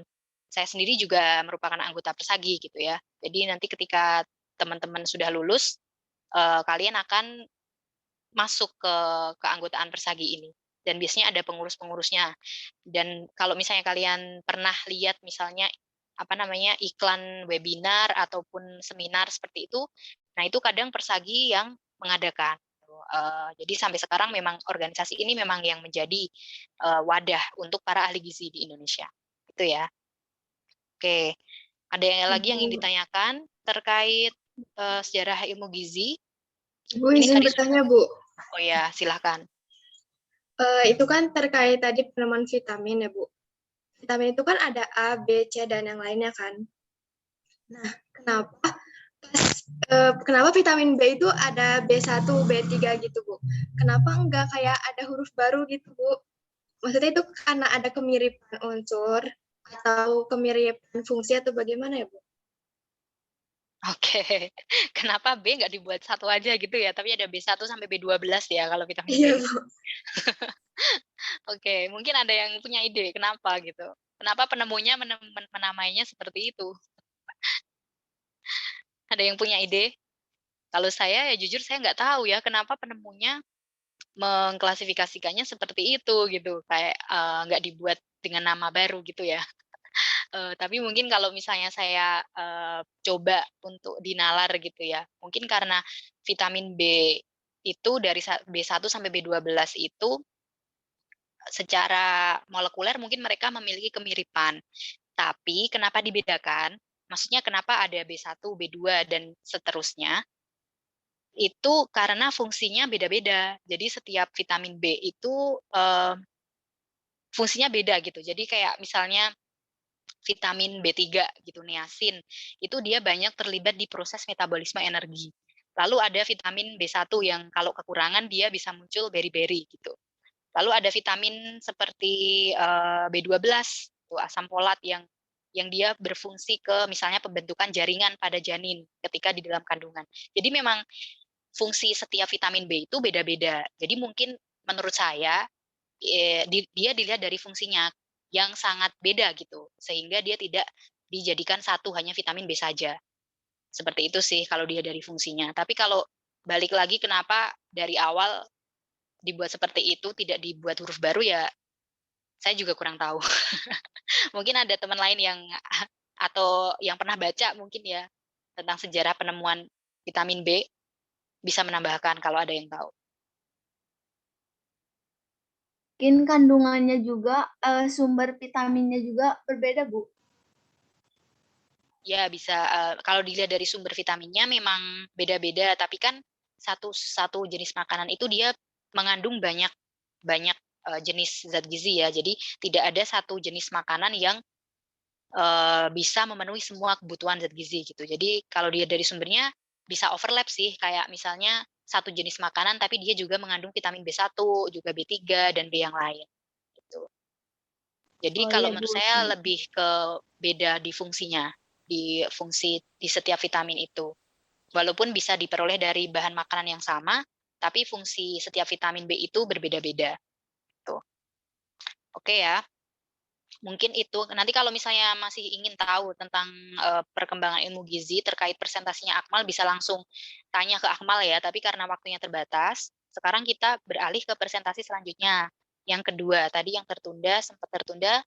Speaker 1: saya sendiri juga merupakan anggota Persagi gitu ya. Jadi nanti ketika teman-teman sudah lulus, kalian akan masuk ke keanggotaan Persagi ini. Dan biasanya ada pengurus-pengurusnya. Dan kalau misalnya kalian pernah lihat misalnya iklan webinar ataupun seminar seperti itu. Nah, itu kadang Persagi yang mengadakan. Jadi sampai sekarang memang organisasi ini memang yang menjadi wadah untuk para ahli gizi di Indonesia. Itu ya. Oke. Ada yang lagi yang ingin ditanyakan terkait sejarah ilmu gizi?
Speaker 9: Bu,
Speaker 1: Ini
Speaker 9: izin
Speaker 1: tadi
Speaker 9: bertanya, Bu.
Speaker 1: Oh ya, silahkan.
Speaker 9: Itu kan terkait tadi penemuan vitamin ya, Bu. Vitamin itu kan ada A, B, C, dan yang lainnya kan. Nah, kenapa vitamin B itu ada B1, B3 gitu, Bu? Kenapa enggak kayak ada huruf baru gitu, Bu? Maksudnya itu karena ada kemiripan unsur atau kemiripan fungsi atau bagaimana ya, Bu?
Speaker 1: Oke. Kenapa B nggak dibuat satu aja gitu ya, tapi ada B1 sampai B12 ya kalau vitamin B.
Speaker 9: Iya, Bu.
Speaker 1: Oke, mungkin ada yang punya ide kenapa gitu. Kenapa penemunya menamainya seperti itu? Ada yang punya ide? Kalau saya ya jujur saya nggak tahu ya kenapa penemunya mengklasifikasikannya seperti itu gitu, kayak nggak dibuat dengan nama baru gitu ya. Tapi mungkin kalau misalnya saya coba untuk dinalar gitu ya, mungkin karena vitamin B itu dari B1 sampai B12 itu secara molekuler mungkin mereka memiliki kemiripan. Tapi kenapa dibedakan? Maksudnya kenapa ada B1, B2, dan seterusnya? Itu karena fungsinya beda-beda. Jadi setiap vitamin B itu fungsinya beda gitu. Jadi kayak misalnya vitamin B3 gitu, niacin, itu dia banyak terlibat di proses metabolisme energi. Lalu ada vitamin B1 yang kalau kekurangan dia bisa muncul beri-beri gitu. Lalu ada vitamin seperti B12, tuh asam folat yang dia berfungsi ke misalnya pembentukan jaringan pada janin ketika di dalam kandungan. Jadi memang fungsi setiap vitamin B itu beda-beda. Jadi mungkin menurut saya dia dilihat dari fungsinya yang sangat beda gitu, sehingga dia tidak dijadikan satu hanya vitamin B saja. Seperti itu sih kalau dia dari fungsinya. Tapi kalau balik lagi kenapa dari awal dibuat seperti itu, tidak dibuat huruf baru ya saya juga kurang tahu. Mungkin ada teman lain yang atau yang pernah baca mungkin ya tentang sejarah penemuan vitamin B bisa menambahkan kalau ada yang tahu.
Speaker 7: Mungkin kandungannya juga, sumber vitaminnya juga berbeda, Bu.
Speaker 1: Ya bisa, kalau dilihat dari sumber vitaminnya memang beda-beda, tapi kan satu jenis makanan itu dia mengandung banyak banyak, jenis zat gizi ya. Jadi tidak ada satu jenis makanan yang, bisa memenuhi semua kebutuhan zat gizi gitu. Jadi kalau dilihat dari sumbernya bisa overlap sih, kayak misalnya satu jenis makanan tapi dia juga mengandung vitamin B1, juga B3 dan B yang lain, gitu. Jadi
Speaker 7: Oh
Speaker 1: kalau
Speaker 7: iya, Bu.
Speaker 1: menurut saya lebih ke beda di fungsinya, di fungsi di setiap vitamin itu. Walaupun bisa diperoleh dari bahan makanan yang sama, tapi fungsi setiap vitamin B itu berbeda-beda. Tuh. Oke ya. Mungkin itu. Nanti kalau misalnya masih ingin tahu tentang perkembangan ilmu gizi terkait presentasinya Akmal bisa langsung tanya ke Akmal ya. Tapi karena waktunya terbatas, sekarang kita beralih ke presentasi selanjutnya. Yang kedua, tadi yang tertunda sempat tertunda.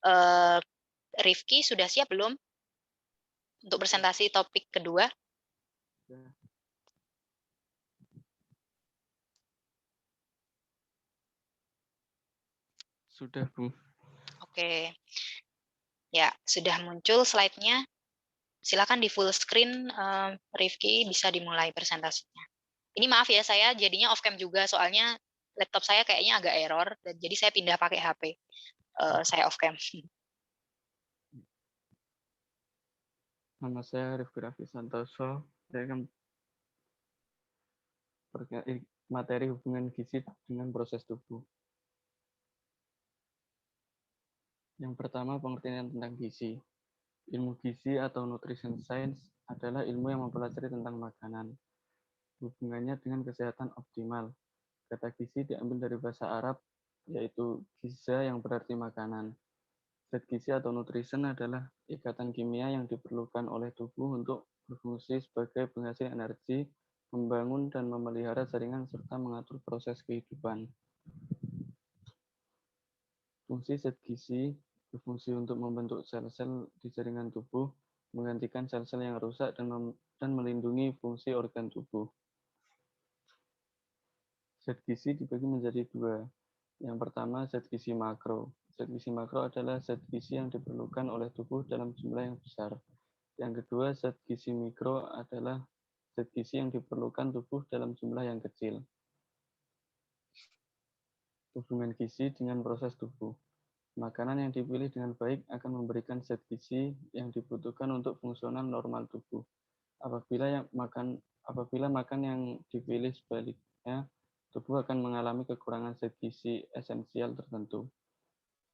Speaker 1: Eh, Rifki sudah siap belum untuk presentasi topik kedua?
Speaker 6: Sudah, Bu.
Speaker 1: Oke. Ya, sudah muncul slide-nya. Silakan di full screen, Rifki bisa dimulai presentasinya. Ini maaf ya, saya jadinya off cam juga, soalnya laptop saya kayaknya agak error, dan jadi saya pindah pakai HP. Saya off cam.
Speaker 6: Nama saya Rifki Raffi Santoso. Saya akan materi hubungan gizi dengan proses tubuh. Yang pertama, pengertian tentang gizi. Ilmu gizi atau nutrition science adalah ilmu yang mempelajari tentang makanan. Hubungannya dengan kesehatan optimal. Kata gizi diambil dari bahasa Arab, yaitu giza yang berarti makanan. Zat gizi atau nutrition adalah ikatan kimia yang diperlukan oleh tubuh untuk berfungsi sebagai penghasil energi, membangun dan memelihara jaringan serta mengatur proses kehidupan. Fungsi zat gizi berfungsi untuk membentuk sel-sel di jaringan tubuh, menggantikan sel-sel yang rusak dan melindungi fungsi organ tubuh. Zat gizi dibagi menjadi dua. Yang pertama, zat gizi makro. Zat gizi makro adalah zat gizi yang diperlukan oleh tubuh dalam jumlah yang besar. Yang kedua, zat gizi mikro adalah zat gizi yang diperlukan tubuh dalam jumlah yang kecil. Hubungan gizi dengan proses tubuh. Makanan yang dipilih dengan baik akan memberikan zat gizi yang dibutuhkan untuk fungsional normal tubuh. Apabila makan yang dipilih sebaliknya, tubuh akan mengalami kekurangan zat gizi esensial tertentu.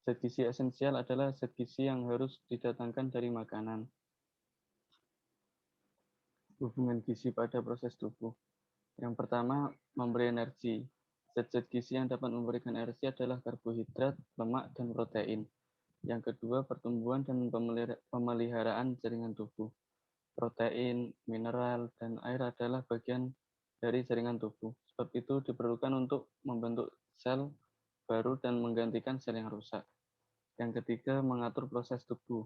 Speaker 6: Zat gizi esensial adalah zat gizi yang harus didatangkan dari makanan. Hubungan gizi pada proses tubuh. Yang pertama, memberi energi. Zat-zat gizi yang dapat memberikan energi adalah karbohidrat, lemak, dan protein. Yang kedua, pertumbuhan dan pemeliharaan jaringan tubuh. Protein, mineral, dan air adalah bagian dari jaringan tubuh. Sebab itu diperlukan untuk membentuk sel baru dan menggantikan sel yang rusak. Yang ketiga, mengatur proses tubuh.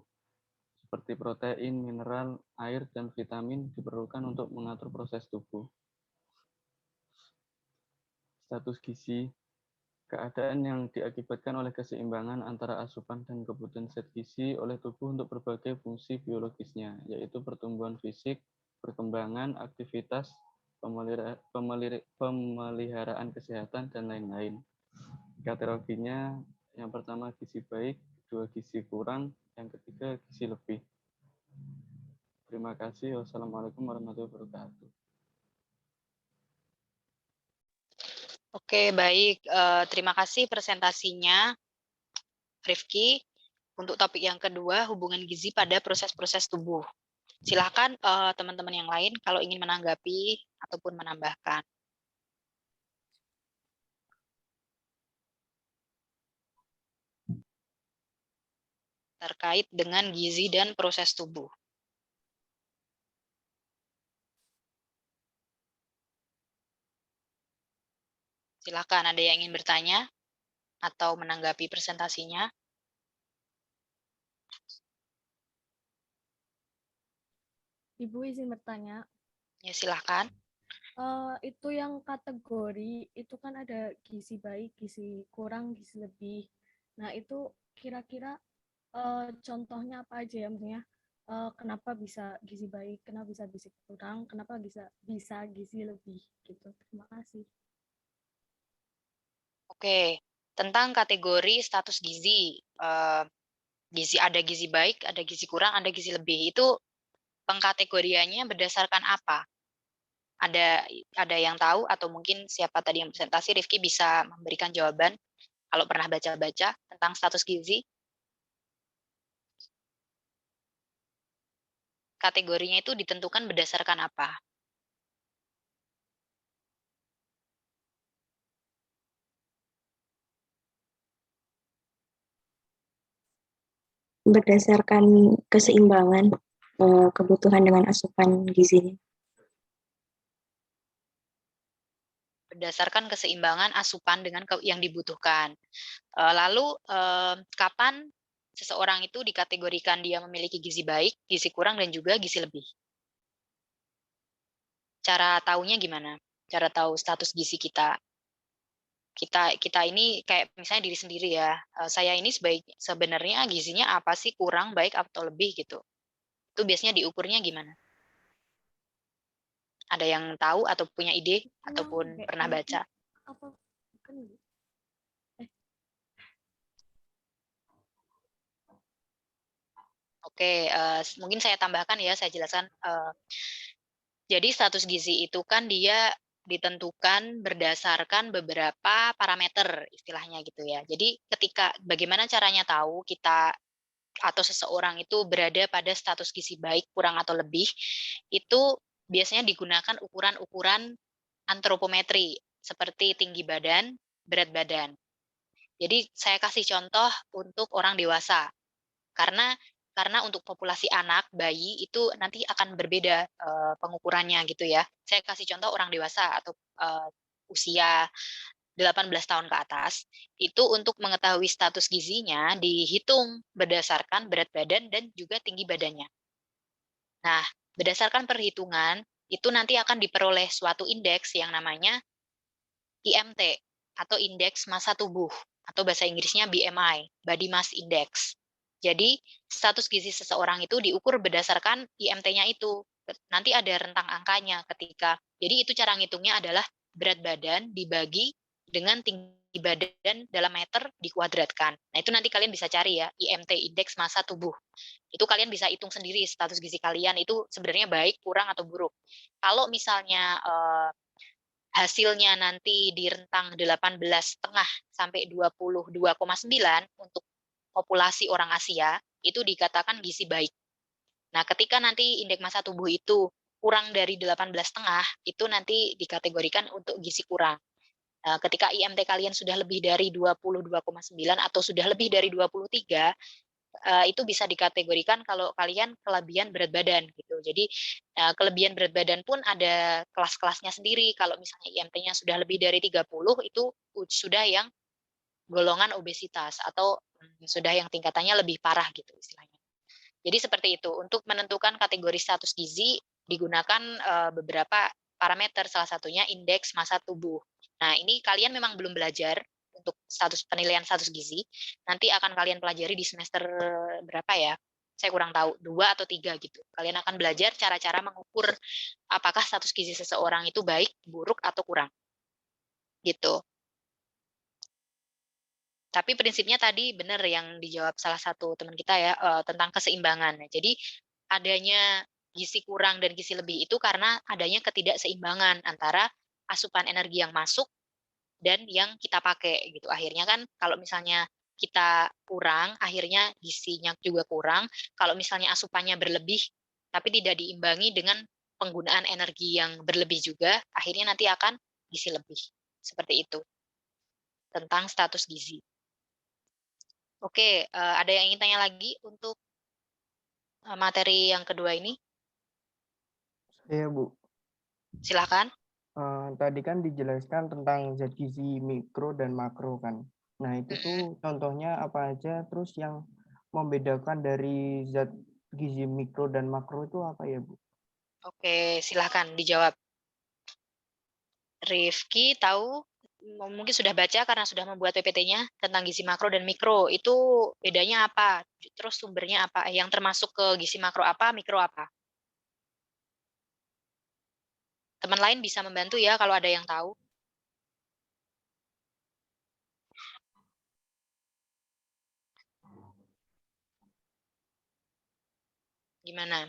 Speaker 6: Seperti protein, mineral, air, dan vitamin diperlukan untuk mengatur proses tubuh. Status gizi, keadaan yang diakibatkan oleh keseimbangan antara asupan dan kebutuhan zat gizi oleh tubuh untuk berbagai fungsi biologisnya, yaitu pertumbuhan fisik, perkembangan, aktivitas, pemeliharaan kesehatan, dan lain-lain. Kategorinya, yang pertama gizi baik, kedua gizi kurang, yang ketiga gizi lebih. Terima kasih. Wassalamualaikum warahmatullahi wabarakatuh.
Speaker 1: Oke, baik. Terima kasih presentasinya, Rifki. Untuk topik yang kedua, hubungan gizi pada proses-proses tubuh. Silahkan teman-teman yang lain kalau ingin menanggapi ataupun menambahkan. Terkait dengan gizi dan proses tubuh. Silahkan, ada yang ingin bertanya atau menanggapi presentasinya?
Speaker 10: Ibu izin bertanya.
Speaker 1: Ya, silahkan.
Speaker 10: Itu yang kategori, itu kan ada gizi baik, gizi kurang, gizi lebih. Nah, itu kira-kira contohnya apa aja ya? Maksudnya, kenapa bisa gizi baik, kenapa bisa gizi kurang, kenapa bisa gizi lebih, gitu. Terima kasih.
Speaker 1: Oke, tentang kategori status gizi. Ada gizi baik, ada gizi kurang, ada gizi lebih. Itu pengkategoriannya berdasarkan apa? Ada yang tahu atau mungkin siapa tadi yang presentasi, Rifki bisa memberikan jawaban kalau pernah baca-baca tentang status gizi? Kategorinya itu ditentukan berdasarkan apa?
Speaker 11: Berdasarkan keseimbangan kebutuhan dengan asupan gizinya.
Speaker 1: Berdasarkan keseimbangan asupan dengan yang dibutuhkan. Lalu kapan seseorang itu dikategorikan dia memiliki gizi baik, gizi kurang, dan juga gizi lebih? Cara taunya gimana? Cara tahu status gizi kita? Kita ini kayak misalnya diri sendiri ya, saya ini sebenarnya gizinya apa sih, kurang, baik, atau lebih gitu. Itu biasanya diukurnya gimana? Ada yang tahu atau punya ide ataupun pernah baca?
Speaker 10: Apa? Bukan.
Speaker 1: Oke, mungkin saya tambahkan ya, saya jelaskan. Jadi status gizi itu kan dia ditentukan berdasarkan beberapa parameter istilahnya gitu ya. Jadi bagaimana caranya tahu kita atau seseorang itu berada pada status gizi baik, kurang atau lebih, itu biasanya digunakan ukuran-ukuran antropometri seperti tinggi badan, berat badan. Jadi saya kasih contoh untuk orang dewasa. Karena untuk populasi anak, bayi itu nanti akan berbeda pengukurannya gitu ya. Saya kasih contoh orang dewasa atau usia 18 tahun ke atas, itu untuk mengetahui status gizinya dihitung berdasarkan berat badan dan juga tinggi badannya. Nah, berdasarkan perhitungan, itu nanti akan diperoleh suatu indeks yang namanya IMT, atau indeks massa tubuh, atau bahasa Inggrisnya BMI, Body Mass Index. Jadi, status gizi seseorang itu diukur berdasarkan IMT-nya itu. Nanti ada rentang angkanya ketika, jadi itu cara ngitungnya adalah berat badan dibagi dengan tinggi badan dalam meter dikuadratkan. Nah, itu nanti kalian bisa cari ya, IMT, indeks massa tubuh. Itu kalian bisa hitung sendiri status gizi kalian itu sebenarnya baik, kurang, atau buruk. Kalau misalnya hasilnya nanti di rentang 18,5 sampai 22,9 untuk populasi orang Asia, itu dikatakan gizi baik. Nah, ketika nanti indeks massa tubuh itu kurang dari 18,5, itu nanti dikategorikan untuk gizi kurang. Ketika IMT kalian sudah lebih dari 22,9 atau sudah lebih dari 23, itu bisa dikategorikan kalau kalian kelebihan berat badan gitu. Jadi kelebihan berat badan pun ada kelas-kelasnya sendiri. Kalau misalnya IMT-nya sudah lebih dari 30 itu sudah yang golongan obesitas atau sudah yang tingkatannya lebih parah gitu istilahnya. Jadi seperti itu. Untuk menentukan kategori status gizi digunakan beberapa parameter, salah satunya indeks massa tubuh. Nah, ini kalian memang belum belajar untuk penilaian status gizi. Nanti akan kalian pelajari di semester berapa ya? Saya kurang tahu, 2 atau 3 gitu. Kalian akan belajar cara-cara mengukur apakah status gizi seseorang itu baik, buruk, atau kurang. Gitu. Tapi prinsipnya tadi benar yang dijawab salah satu teman kita ya, tentang keseimbangan. Jadi adanya gizi kurang dan gizi lebih itu karena adanya ketidakseimbangan antara asupan energi yang masuk dan yang kita pakai gitu. Akhirnya kan kalau misalnya kita kurang, akhirnya gizinya juga kurang. Kalau misalnya asupannya berlebih tapi tidak diimbangi dengan penggunaan energi yang berlebih juga, akhirnya nanti akan gizi lebih. Seperti itu. Tentang status gizi. Oke, ada yang ingin tanya lagi untuk materi yang kedua ini?
Speaker 12: Iya, Bu.
Speaker 1: Silakan.
Speaker 12: Tadi kan dijelaskan tentang zat gizi mikro dan makro kan. Nah, itu tuh contohnya apa aja, terus yang membedakan dari zat gizi mikro dan makro itu apa ya, Bu?
Speaker 1: Oke, silakan dijawab. Rifki tahu, mungkin sudah baca karena sudah membuat PPT-nya tentang gizi makro dan mikro. Itu bedanya apa? Terus sumbernya apa? Yang termasuk ke gizi makro apa, mikro apa? Teman lain bisa membantu ya kalau ada yang tahu. Gimana?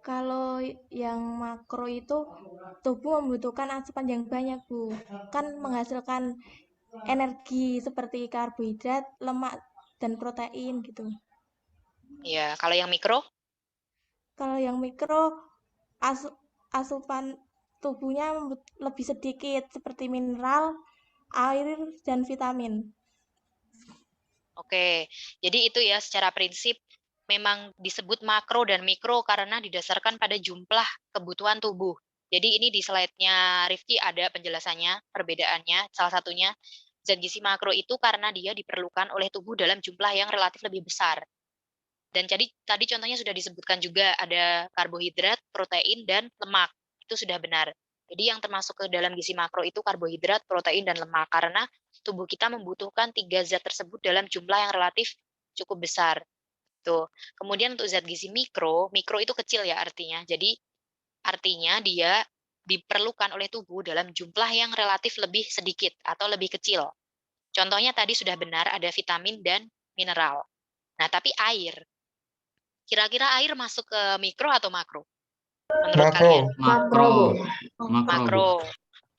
Speaker 4: Kalau yang makro itu tubuh membutuhkan asupan yang banyak, Bu. Kan menghasilkan energi seperti karbohidrat, lemak, dan protein gitu.
Speaker 1: Iya, kalau yang mikro?
Speaker 4: Kalau yang mikro, asupan tubuhnya lebih sedikit seperti mineral, air, dan vitamin.
Speaker 1: Oke, jadi itu ya secara prinsip memang disebut makro dan mikro karena didasarkan pada jumlah kebutuhan tubuh. Jadi ini di slide-nya Rifki ada penjelasannya, perbedaannya. Salah satunya zat gizi makro itu karena dia diperlukan oleh tubuh dalam jumlah yang relatif lebih besar. Dan jadi tadi contohnya sudah disebutkan juga ada karbohidrat, protein, dan lemak. Itu sudah benar. Jadi yang termasuk ke dalam gizi makro itu karbohidrat, protein, dan lemak. Karena tubuh kita membutuhkan 3 zat tersebut dalam jumlah yang relatif cukup besar. Tuh. Kemudian untuk zat gizi mikro itu kecil ya artinya. Jadi artinya dia diperlukan oleh tubuh dalam jumlah yang relatif lebih sedikit atau lebih kecil. Contohnya tadi sudah benar ada vitamin dan mineral. Nah, tapi air. Kira-kira air masuk ke mikro atau makro? Menurut kalian? Makro.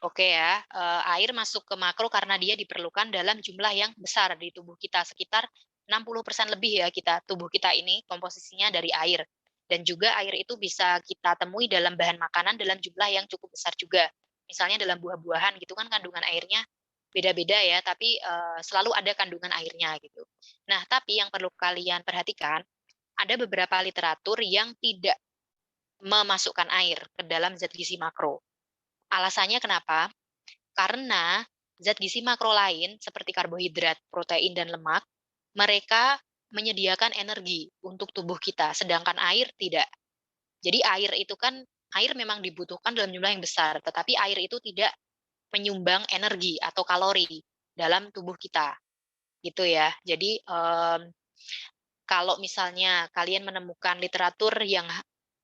Speaker 1: Oke ya, air masuk ke makro karena dia diperlukan dalam jumlah yang besar di tubuh kita, sekitar 60% lebih ya tubuh kita ini komposisinya dari air. Dan juga air itu bisa kita temui dalam bahan makanan dalam jumlah yang cukup besar juga. Misalnya dalam buah-buahan gitu kan kandungan airnya beda-beda ya, tapi selalu ada kandungan airnya gitu. Nah, tapi yang perlu kalian perhatikan, ada beberapa literatur yang tidak memasukkan air ke dalam zat gizi makro. Alasannya kenapa? Karena zat gizi makro lain seperti karbohidrat, protein, dan lemak, mereka menyediakan energi untuk tubuh kita, sedangkan air tidak. Jadi air memang dibutuhkan dalam jumlah yang besar, tetapi air itu tidak menyumbang energi atau kalori dalam tubuh kita. Gitu ya. Jadi kalau misalnya kalian menemukan literatur yang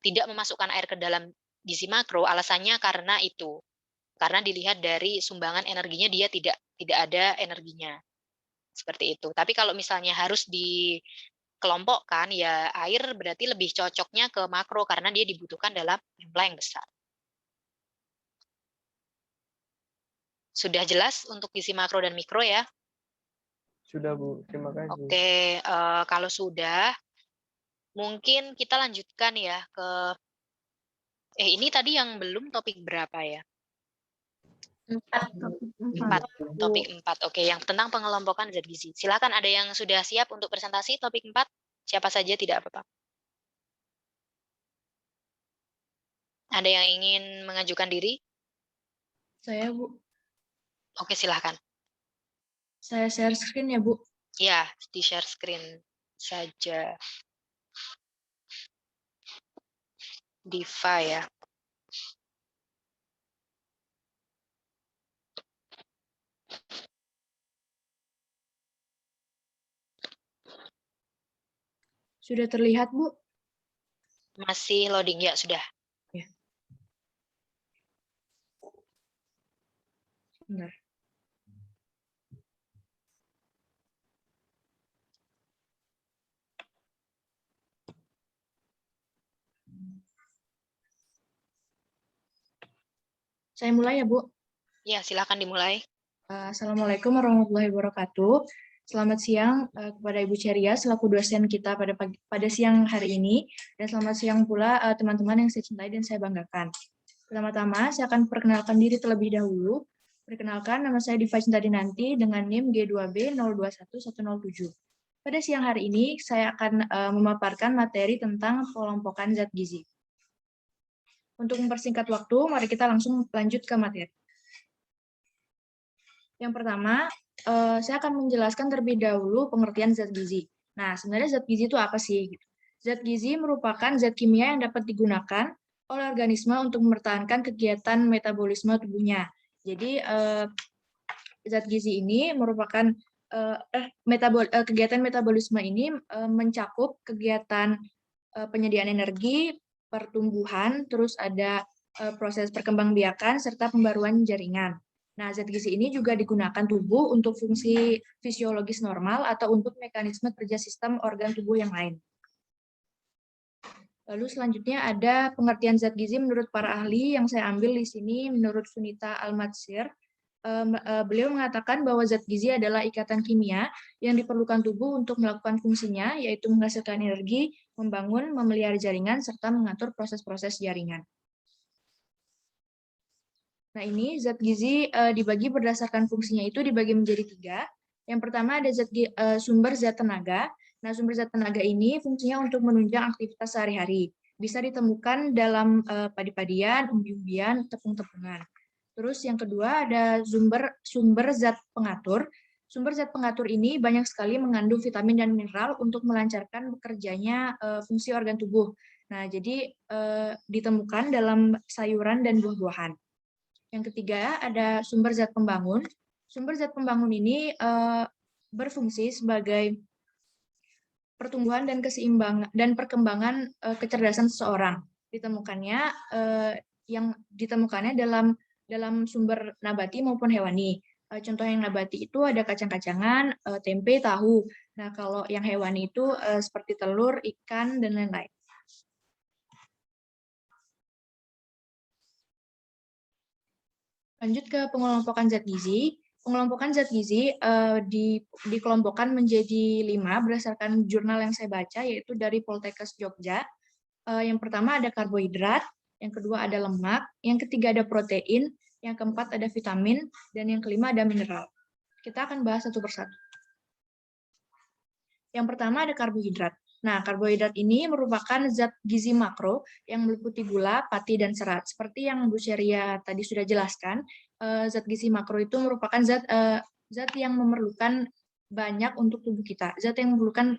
Speaker 1: tidak memasukkan air ke dalam gizi makro, alasannya karena itu. Karena dilihat dari sumbangan energinya dia tidak ada energinya. Seperti itu. Tapi kalau misalnya harus dikelompokkan ya air berarti lebih cocoknya ke makro karena dia dibutuhkan dalam jumlah yang besar. Sudah jelas untuk gizi makro dan mikro ya?
Speaker 12: Sudah, Bu. Terima kasih.
Speaker 1: Oke, kalau sudah mungkin kita lanjutkan ya ke ini tadi yang belum topik berapa ya? 4. Topik 4. Oke, yang tentang pengelompokan zat gizi. Silakan ada yang sudah siap untuk presentasi topik 4? Siapa saja tidak apa-apa. Ada yang ingin mengajukan diri?
Speaker 4: Saya, Bu.
Speaker 1: Oke, silakan.
Speaker 4: Saya share screen ya, Bu.
Speaker 1: Ya, di share screen saja. Diva ya.
Speaker 4: Sudah terlihat, Bu?
Speaker 1: Masih loading, ya sudah.
Speaker 4: Ya. Benar. Saya mulai ya, Bu?
Speaker 1: Ya, silakan dimulai.
Speaker 4: Assalamualaikum warahmatullahi wabarakatuh. Selamat siang kepada Ibu Ceria selaku dosen kita pada siang hari ini, dan selamat siang pula teman-teman yang saya cintai dan saya banggakan. Pertama-tama, saya akan perkenalkan diri terlebih dahulu. Perkenalkan, nama saya Diva Cintadinanti dengan NIM G2B 021107. Pada siang hari ini, saya akan memaparkan materi tentang pengelompokan zat gizi. Untuk mempersingkat waktu, mari kita langsung lanjut ke materi. Yang pertama, saya akan menjelaskan terlebih dahulu pengertian zat gizi. Nah, sebenarnya zat gizi itu apa sih? Zat gizi merupakan zat kimia yang dapat digunakan oleh organisme untuk mempertahankan kegiatan metabolisme tubuhnya. Jadi, zat gizi ini merupakan kegiatan metabolisme ini mencakup kegiatan penyediaan energi, pertumbuhan, terus ada proses perkembangbiakan serta pembaruan jaringan. Nah, zat gizi ini juga digunakan tubuh untuk fungsi fisiologis normal atau untuk mekanisme kerja sistem organ tubuh yang lain. Lalu selanjutnya ada pengertian zat gizi menurut para ahli yang saya ambil di sini menurut Sunita Al-Matsir. Beliau mengatakan bahwa zat gizi adalah ikatan kimia yang diperlukan tubuh untuk melakukan fungsinya, yaitu menghasilkan energi, membangun, memelihara jaringan, serta mengatur proses-proses jaringan. Nah, ini zat gizi dibagi berdasarkan fungsinya itu dibagi menjadi 3. Yang pertama ada sumber zat tenaga. Nah, sumber zat tenaga ini fungsinya untuk menunjang aktivitas sehari-hari. Bisa ditemukan dalam padi-padian, umbi-umbian, tepung-tepungan. Terus yang kedua ada sumber zat pengatur. Sumber zat pengatur ini banyak sekali mengandung vitamin dan mineral untuk melancarkan bekerjanya fungsi organ tubuh. Nah, jadi ditemukan dalam sayuran dan buah-buahan. Yang ketiga ada sumber zat pembangun. Sumber zat pembangun ini berfungsi sebagai pertumbuhan dan keseimbangan dan perkembangan kecerdasan seseorang. Ditemukannya dalam sumber nabati maupun hewani. Contoh yang nabati itu ada kacang-kacangan, tempe, tahu. Nah, kalau yang hewani itu seperti telur, ikan, dan lain-lain. Lanjut ke pengelompokan zat gizi. Pengelompokan zat gizi dikelompokkan menjadi 5 berdasarkan jurnal yang saya baca, yaitu dari Poltekkes Jogja. Yang pertama ada karbohidrat, yang kedua ada lemak, yang ketiga ada protein, yang keempat ada vitamin, dan yang kelima ada mineral. Kita akan bahas satu persatu. Yang pertama ada karbohidrat. Nah, karbohidrat ini merupakan zat gizi makro yang meliputi gula, pati, dan serat. Seperti yang Bu Sheria tadi sudah jelaskan, zat gizi makro itu merupakan zat yang memerlukan banyak untuk tubuh kita, zat yang memerlukan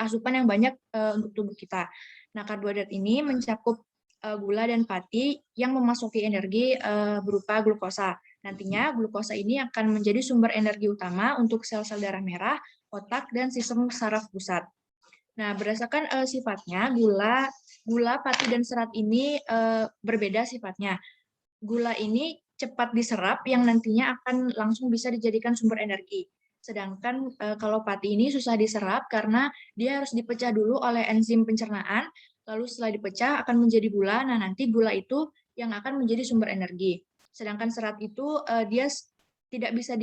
Speaker 4: asupan yang banyak untuk tubuh kita. Nah, karbohidrat ini mencakup gula dan pati yang memasuki energi berupa glukosa. Nantinya glukosa ini akan menjadi sumber energi utama untuk sel-sel darah merah, otak, dan sistem saraf pusat. Nah, berdasarkan sifatnya, gula, pati, dan serat ini berbeda sifatnya. Gula ini cepat diserap yang nantinya akan langsung bisa dijadikan sumber energi. Sedangkan kalau pati ini susah diserap karena dia harus dipecah dulu oleh enzim pencernaan, lalu setelah dipecah akan menjadi gula, nah nanti gula itu yang akan menjadi sumber energi. Sedangkan serat itu dia tidak bisa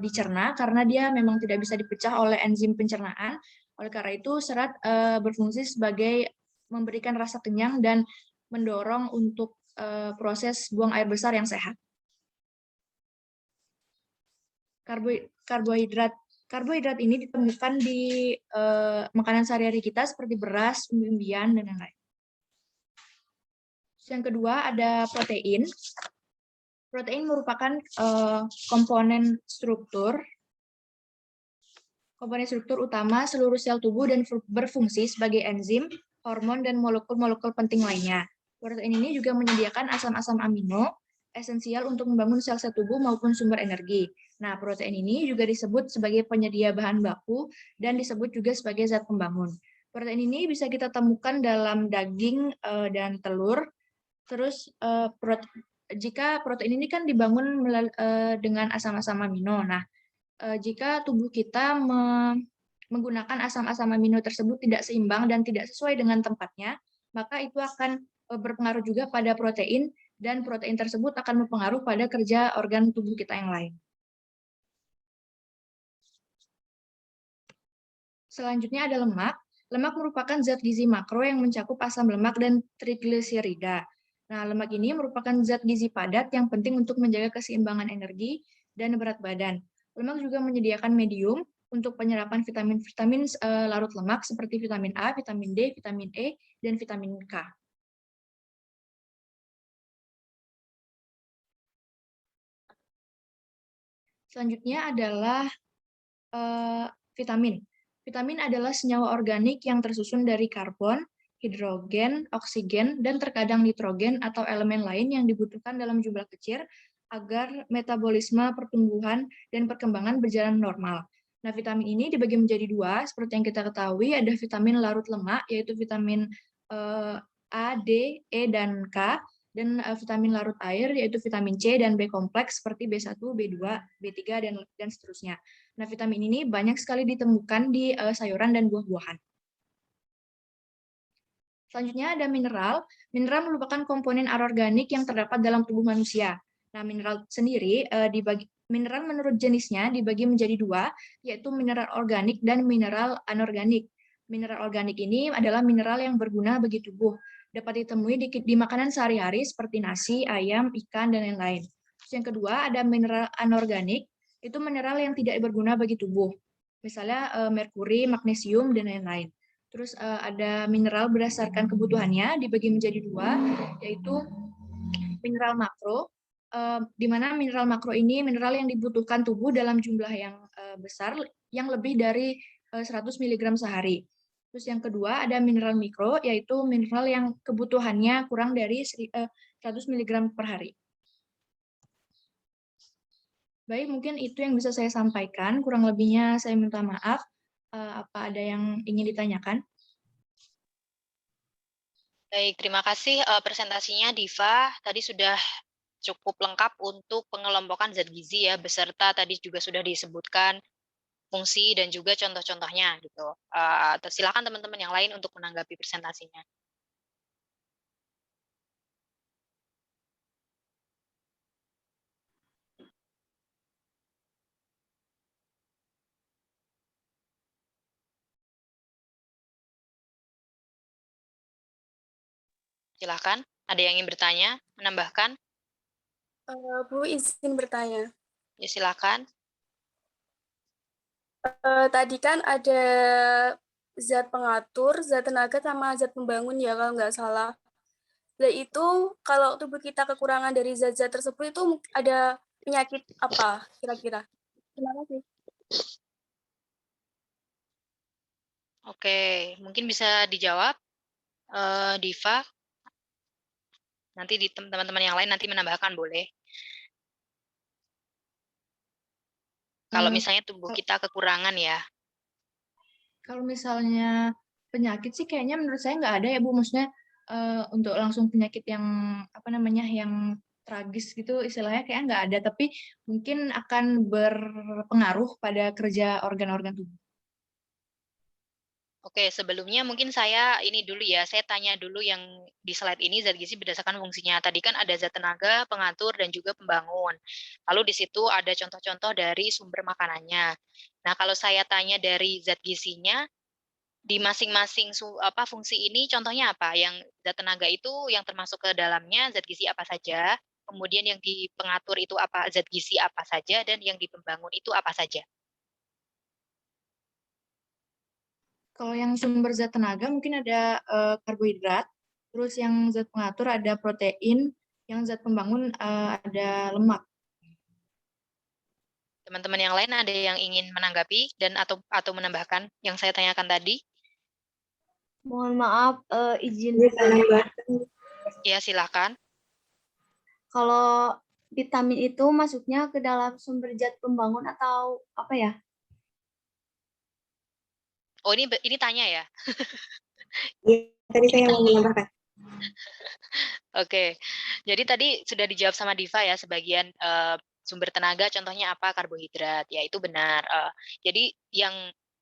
Speaker 4: dicerna karena dia memang tidak bisa dipecah oleh enzim pencernaan. Oleh karena itu, serat berfungsi sebagai memberikan rasa kenyang dan mendorong untuk proses buang air besar yang sehat. Karbohidrat ini ditemukan di makanan sehari-hari kita seperti beras, umbi-umbian, dan lain-lain. Yang kedua ada protein. Protein merupakan komponen struktur utama seluruh sel tubuh dan berfungsi sebagai enzim, hormon, dan molekul-molekul penting lainnya. Protein ini juga menyediakan asam-asam amino esensial untuk membangun sel-sel tubuh maupun sumber energi. Nah, protein ini juga disebut sebagai penyedia bahan baku dan disebut juga sebagai zat pembangun. Protein ini bisa kita temukan dalam daging dan telur. Terus jika protein ini kan dibangun dengan asam-asam amino. Nah, jika tubuh kita menggunakan asam-asam amino tersebut tidak seimbang dan tidak sesuai dengan tempatnya, maka itu akan berpengaruh juga pada protein, dan protein tersebut akan mempengaruhi pada kerja organ tubuh kita yang lain. Selanjutnya ada lemak. Lemak merupakan zat gizi makro yang mencakup asam lemak dan trigliserida. Nah, lemak ini merupakan zat gizi padat yang penting untuk menjaga keseimbangan energi dan berat badan. Lemak juga menyediakan medium untuk penyerapan vitamin-vitamin larut lemak seperti vitamin A, vitamin D, vitamin E, dan vitamin K. Selanjutnya adalah vitamin. Vitamin adalah senyawa organik yang tersusun dari karbon, hidrogen, oksigen, dan terkadang nitrogen atau elemen lain yang dibutuhkan dalam jumlah kecil agar metabolisme, pertumbuhan, dan perkembangan berjalan normal. Nah, vitamin ini dibagi menjadi dua, seperti yang kita ketahui, ada vitamin larut lemak, yaitu vitamin A, D, E, dan K, dan vitamin larut air, yaitu vitamin C dan B kompleks, seperti B1, B2, B3, dan seterusnya. Nah, vitamin ini banyak sekali ditemukan di sayuran dan buah-buahan. Selanjutnya ada mineral. Mineral merupakan komponen anorganik yang terdapat dalam tubuh manusia. Nah, mineral sendiri mineral menurut jenisnya dibagi menjadi dua, yaitu mineral organik dan mineral anorganik. Mineral organik ini adalah mineral yang berguna bagi tubuh, dapat ditemui di makanan sehari-hari seperti nasi, ayam, ikan, dan lain-lain. Yang kedua ada mineral anorganik, itu mineral yang tidak berguna bagi tubuh, misalnya merkuri, magnesium, dan lain-lain. Terus ada mineral berdasarkan kebutuhannya dibagi menjadi dua, yaitu mineral makro, di mana mineral makro ini mineral yang dibutuhkan tubuh dalam jumlah yang besar, yang lebih dari 100 mg sehari. Terus yang kedua ada mineral mikro, yaitu mineral yang kebutuhannya kurang dari 100 mg per hari. Baik, mungkin itu yang bisa saya sampaikan. Kurang lebihnya saya minta maaf. Apa ada yang ingin ditanyakan?
Speaker 1: Baik, terima kasih presentasinya Diva. Tadi sudah cukup lengkap untuk pengelompokan zat gizi ya, beserta tadi juga sudah disebutkan fungsi dan juga contoh-contohnya gitu. Silakan teman-teman yang lain untuk menanggapi presentasinya. Silakan, ada yang ingin bertanya, menambahkan?
Speaker 13: Bu, izin bertanya.
Speaker 1: Ya, silakan.
Speaker 13: Tadi kan ada zat pengatur, zat tenaga, sama zat pembangun ya kalau nggak salah. Nah itu kalau tubuh kita kekurangan dari zat-zat tersebut itu ada penyakit apa kira-kira? Terima kasih.
Speaker 1: Oke, mungkin bisa dijawab, Diva. Nanti di teman-teman yang lain nanti menambahkan boleh. Kalau misalnya tubuh kita kekurangan ya.
Speaker 4: Kalau misalnya penyakit sih kayaknya menurut saya nggak ada ya Bu. Maksudnya untuk langsung penyakit yang apa namanya yang tragis gitu istilahnya kayak nggak ada. Tapi mungkin akan berpengaruh pada kerja organ-organ tubuh.
Speaker 1: Oke, sebelumnya mungkin saya ini dulu ya, saya tanya dulu yang di slide ini zat gizi berdasarkan fungsinya. Tadi kan ada zat tenaga, pengatur, dan juga pembangun. Lalu di situ ada contoh-contoh dari sumber makanannya. Nah, kalau saya tanya dari zat gizinya, di masing-masing fungsi ini contohnya apa? Yang zat tenaga itu yang termasuk ke dalamnya zat gizi apa saja, kemudian yang di pengatur itu apa zat gizi apa saja, dan yang di pembangun itu apa saja.
Speaker 4: Kalau yang sumber zat tenaga mungkin ada karbohidrat, terus yang zat pengatur ada protein, yang zat pembangun ada lemak.
Speaker 1: Teman-teman yang lain ada yang ingin menanggapi dan atau menambahkan yang saya tanyakan tadi?
Speaker 7: Mohon maaf, izin.
Speaker 1: Ya, silakan.
Speaker 7: Kalau vitamin itu masuknya ke dalam sumber zat pembangun atau apa ya?
Speaker 1: Oh, ini tanya ya?
Speaker 11: Iya, tadi saya mau menambahkan.
Speaker 1: Oke, jadi tadi sudah dijawab sama Diva ya, sebagian sumber tenaga contohnya apa? Karbohidrat, ya itu benar. Jadi yang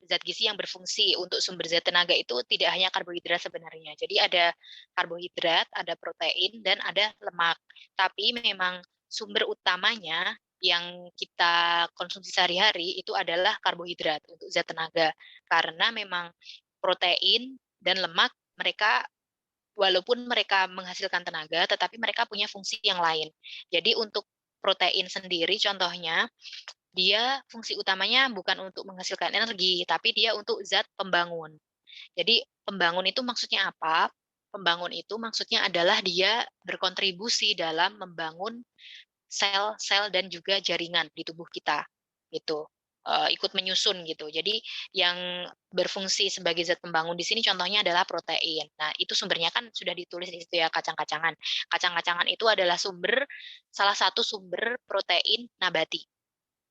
Speaker 1: zat gizi yang berfungsi untuk sumber zat tenaga itu tidak hanya karbohidrat sebenarnya. Jadi ada karbohidrat, ada protein, dan ada lemak. Tapi memang sumber utamanya yang kita konsumsi sehari-hari itu adalah karbohidrat untuk zat tenaga. Karena memang protein dan lemak mereka walaupun mereka menghasilkan tenaga, tetapi mereka punya fungsi yang lain. Jadi untuk protein sendiri contohnya, dia fungsi utamanya bukan untuk menghasilkan energi, tapi dia untuk zat pembangun. Jadi pembangun itu maksudnya apa? Pembangun itu maksudnya adalah dia berkontribusi dalam membangun sel-sel dan juga jaringan di tubuh kita. Gitu. Ikut menyusun gitu. Jadi yang berfungsi sebagai zat pembangun di sini contohnya adalah protein. Nah, itu sumbernya kan sudah ditulis di situ ya, kacang-kacangan. Kacang-kacangan itu adalah salah satu sumber protein nabati.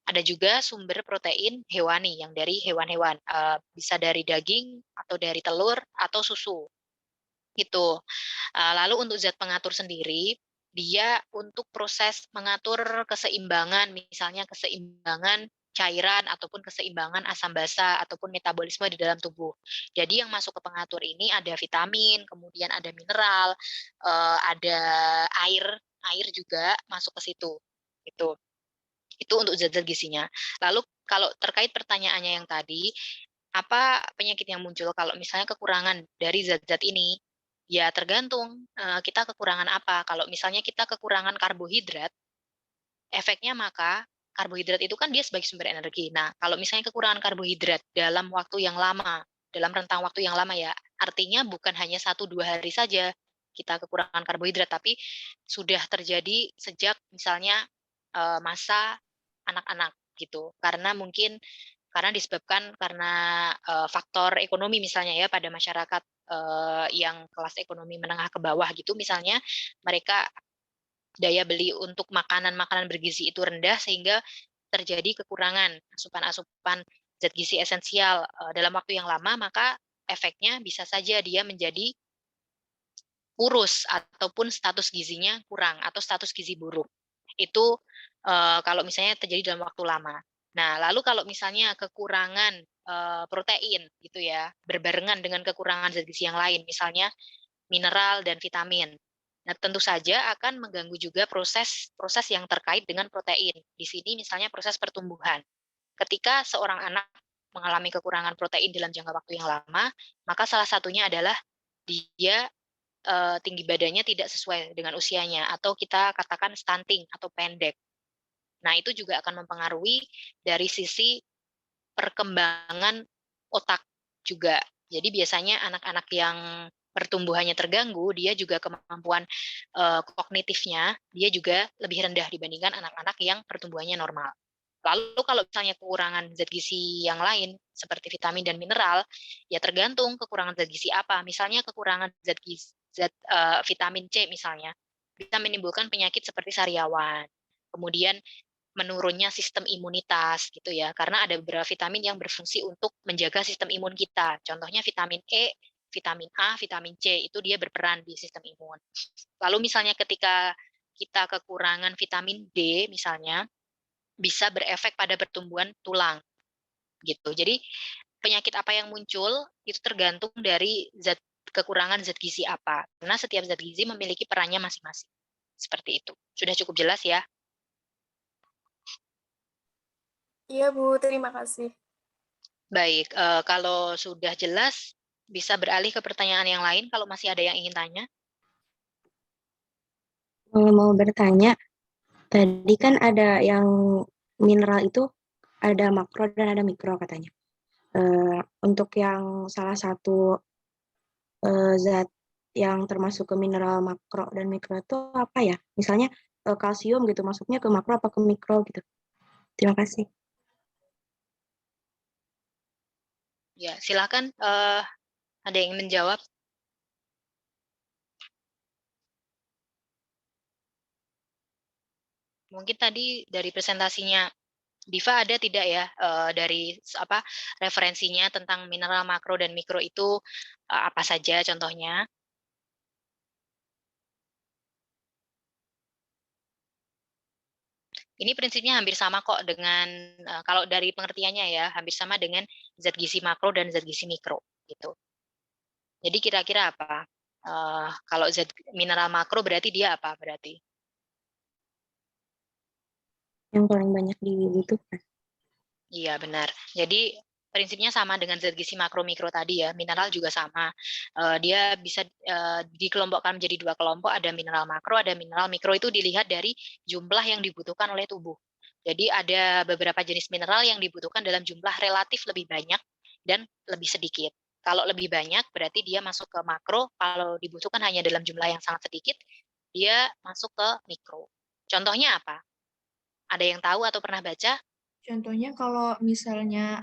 Speaker 1: Ada juga sumber protein hewani yang dari hewan-hewan, bisa dari daging atau dari telur atau susu. Gitu. Lalu untuk zat pengatur sendiri, dia untuk proses mengatur keseimbangan, misalnya keseimbangan cairan ataupun keseimbangan asam basa ataupun metabolisme di dalam tubuh. Jadi yang masuk ke pengatur ini ada vitamin, kemudian ada mineral, ada air juga masuk ke situ. Itu untuk zat-zat gizinya. Lalu kalau terkait pertanyaannya yang tadi, apa penyakit yang muncul kalau misalnya kekurangan dari zat-zat ini? Ya tergantung kita kekurangan apa. Kalau misalnya kita kekurangan karbohidrat, efeknya maka karbohidrat itu kan dia sebagai sumber energi. Nah, kalau misalnya kekurangan karbohidrat dalam waktu yang lama, dalam rentang waktu yang lama ya, artinya bukan hanya 1-2 hari saja kita kekurangan karbohidrat, tapi sudah terjadi sejak misalnya masa anak-anak gitu. Karena disebabkan karena faktor ekonomi misalnya ya pada masyarakat yang kelas ekonomi menengah ke bawah gitu misalnya mereka daya beli untuk makanan-makanan bergizi itu rendah sehingga terjadi kekurangan asupan-asupan zat gizi esensial dalam waktu yang lama, maka efeknya bisa saja dia menjadi kurus ataupun status gizinya kurang atau status gizi buruk. Itu kalau misalnya terjadi dalam waktu lama. Nah, lalu kalau misalnya kekurangan protein gitu ya, berbarengan dengan kekurangan zat gizi yang lain, misalnya mineral dan vitamin. Nah, tentu saja akan mengganggu juga proses yang terkait dengan protein. Di sini misalnya proses pertumbuhan. Ketika seorang anak mengalami kekurangan protein dalam jangka waktu yang lama, maka salah satunya adalah dia tinggi badannya tidak sesuai dengan usianya atau kita katakan stunting atau pendek. Nah, itu juga akan mempengaruhi dari sisi perkembangan otak juga. Jadi biasanya anak-anak yang pertumbuhannya terganggu, dia juga kemampuan kognitifnya dia juga lebih rendah dibandingkan anak-anak yang pertumbuhannya normal. Lalu kalau misalnya kekurangan zat gizi yang lain seperti vitamin dan mineral, ya tergantung kekurangan zat gizi apa. Misalnya kekurangan vitamin C misalnya, bisa menimbulkan penyakit seperti sariawan. Kemudian menurunnya sistem imunitas gitu ya, karena ada beberapa vitamin yang berfungsi untuk menjaga sistem imun kita. Contohnya vitamin E, vitamin A, vitamin C itu dia berperan di sistem imun. Lalu misalnya ketika kita kekurangan vitamin D misalnya, bisa berefek pada pertumbuhan tulang gitu. Jadi penyakit apa yang muncul itu tergantung dari kekurangan zat gizi apa. Karena setiap zat gizi memiliki perannya masing-masing. Seperti itu. Sudah cukup jelas ya?
Speaker 13: Iya, Bu. Terima kasih.
Speaker 1: Baik, kalau sudah jelas bisa beralih ke pertanyaan yang lain kalau masih ada yang ingin tanya.
Speaker 11: Mau bertanya, tadi kan ada yang mineral itu ada makro dan ada mikro katanya. Untuk yang salah satu zat yang termasuk ke mineral makro dan mikro itu apa ya? Misalnya kalsium gitu, masuknya ke makro apa ke mikro gitu. Terima kasih.
Speaker 1: Ya, silakan ada yang ingin menjawab. Mungkin tadi dari presentasinya Diva ada tidak ya dari referensinya tentang mineral makro dan mikro itu apa saja contohnya? Ini prinsipnya hampir sama kok dengan kalau dari pengertiannya ya hampir sama dengan zat gizi makro dan zat gizi mikro gitu. Jadi kira-kira apa? Kalau zat mineral makro berarti dia apa berarti?
Speaker 11: Yang paling banyak dibutuhkan.
Speaker 1: Iya benar. Jadi prinsipnya sama dengan zat gizi makro mikro tadi ya. Mineral juga sama. Dia bisa dikelompokkan menjadi dua kelompok. Ada mineral makro, ada mineral mikro. Itu dilihat dari jumlah yang dibutuhkan oleh tubuh. Jadi ada beberapa jenis mineral yang dibutuhkan dalam jumlah relatif lebih banyak dan lebih sedikit. Kalau lebih banyak berarti dia masuk ke makro. Kalau dibutuhkan hanya dalam jumlah yang sangat sedikit, dia masuk ke mikro. Contohnya apa? Ada yang tahu atau pernah baca?
Speaker 4: Contohnya kalau misalnya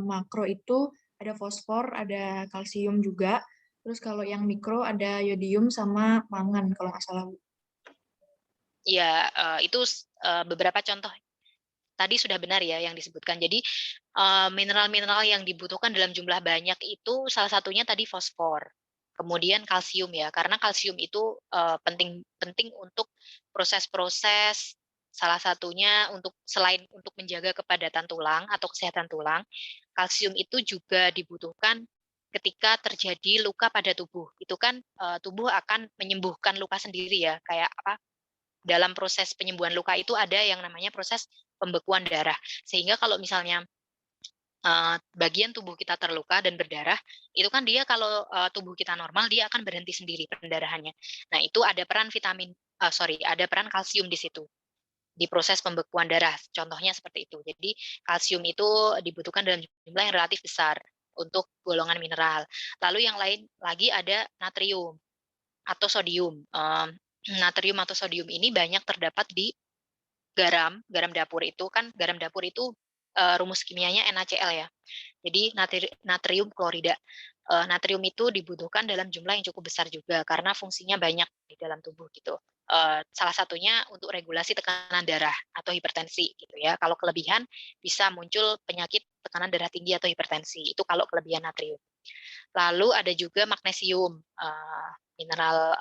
Speaker 4: makro itu ada fosfor, ada kalsium juga. Terus kalau yang mikro ada yodium sama mangan kalau nggak salah.
Speaker 1: Ya, itu beberapa contoh tadi sudah benar ya yang disebutkan. Jadi mineral-mineral yang dibutuhkan dalam jumlah banyak itu salah satunya tadi fosfor. Kemudian kalsium ya, karena kalsium itu penting untuk proses-proses salah satunya selain untuk menjaga kepadatan tulang atau kesehatan tulang, kalsium itu juga dibutuhkan ketika terjadi luka pada tubuh. Itu kan tubuh akan menyembuhkan luka sendiri ya, kayak apa? Dalam proses penyembuhan luka itu ada yang namanya proses pembekuan darah. Sehingga kalau misalnya bagian tubuh kita terluka dan berdarah, itu kan dia kalau tubuh kita normal dia akan berhenti sendiri pendarahannya. Nah, itu ada peran ada peran kalsium di situ di proses pembekuan darah. Contohnya seperti itu. Jadi kalsium itu dibutuhkan dalam jumlah yang relatif besar untuk golongan mineral. Lalu yang lain lagi ada natrium atau sodium. Natrium atau sodium ini banyak terdapat di garam dapur itu kan garam dapur itu rumus kimianya NaCl ya. Jadi natrium klorida. Natrium itu dibutuhkan dalam jumlah yang cukup besar juga karena fungsinya banyak di dalam tubuh gitu. Salah satunya untuk regulasi tekanan darah atau hipertensi gitu ya. Kalau kelebihan bisa muncul penyakit tekanan darah tinggi atau hipertensi. Itu kalau kelebihan natrium. Lalu ada juga magnesium. Mineral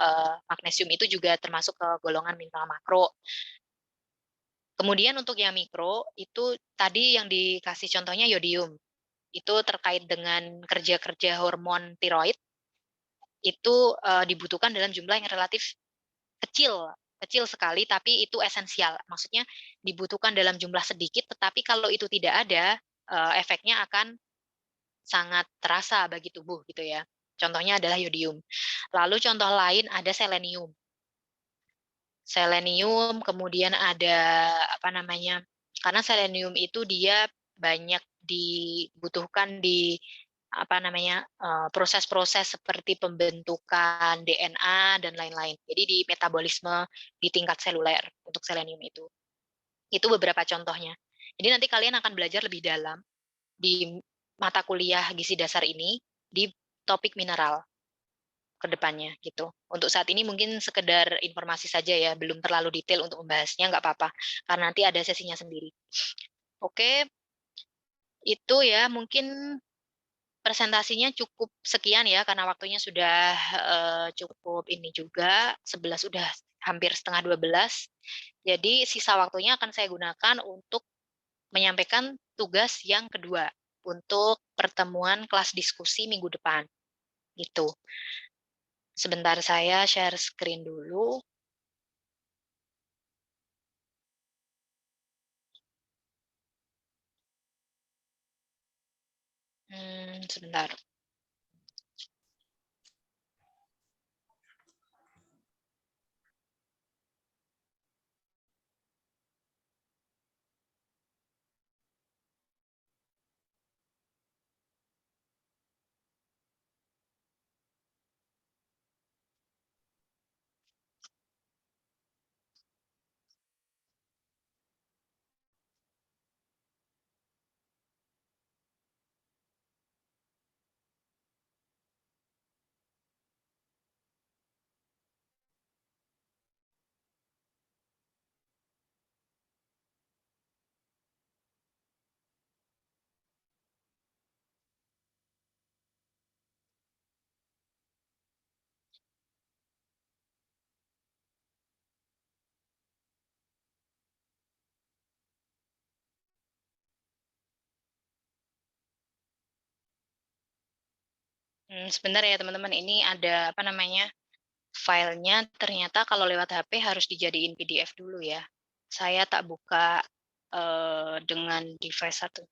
Speaker 1: magnesium itu juga termasuk ke golongan mineral makro. Kemudian untuk yang mikro, itu tadi yang dikasih contohnya yodium. Itu terkait dengan kerja-kerja hormon tiroid, itu dibutuhkan dalam jumlah yang relatif kecil sekali, tapi itu esensial. Maksudnya dibutuhkan dalam jumlah sedikit, tetapi kalau itu tidak ada, efeknya akan sangat terasa bagi tubuh gitu ya. Contohnya adalah yodium. Lalu contoh lain ada selenium. Selenium, kemudian ada karena selenium itu dia banyak dibutuhkan di proses-proses seperti pembentukan DNA dan lain-lain. Jadi di metabolisme di tingkat seluler untuk selenium itu. Itu beberapa contohnya. Jadi nanti kalian akan belajar lebih dalam di mata kuliah gizi dasar ini di topik mineral ke depannya gitu. Untuk saat ini mungkin sekedar informasi saja ya, belum terlalu detail untuk membahasnya, nggak apa-apa, karena nanti ada sesinya sendiri. Oke, itu ya mungkin presentasinya cukup sekian ya, karena waktunya sudah cukup ini juga, 11 udah hampir setengah 12. Jadi sisa waktunya akan saya gunakan untuk menyampaikan tugas yang kedua untuk pertemuan kelas diskusi minggu depan. Gitu. Sebentar saya share screen dulu. Sebentar. Sebentar ya teman-teman, ini ada filenya ternyata kalau lewat HP harus dijadiin PDF dulu ya. Saya tak buka dengan device satu.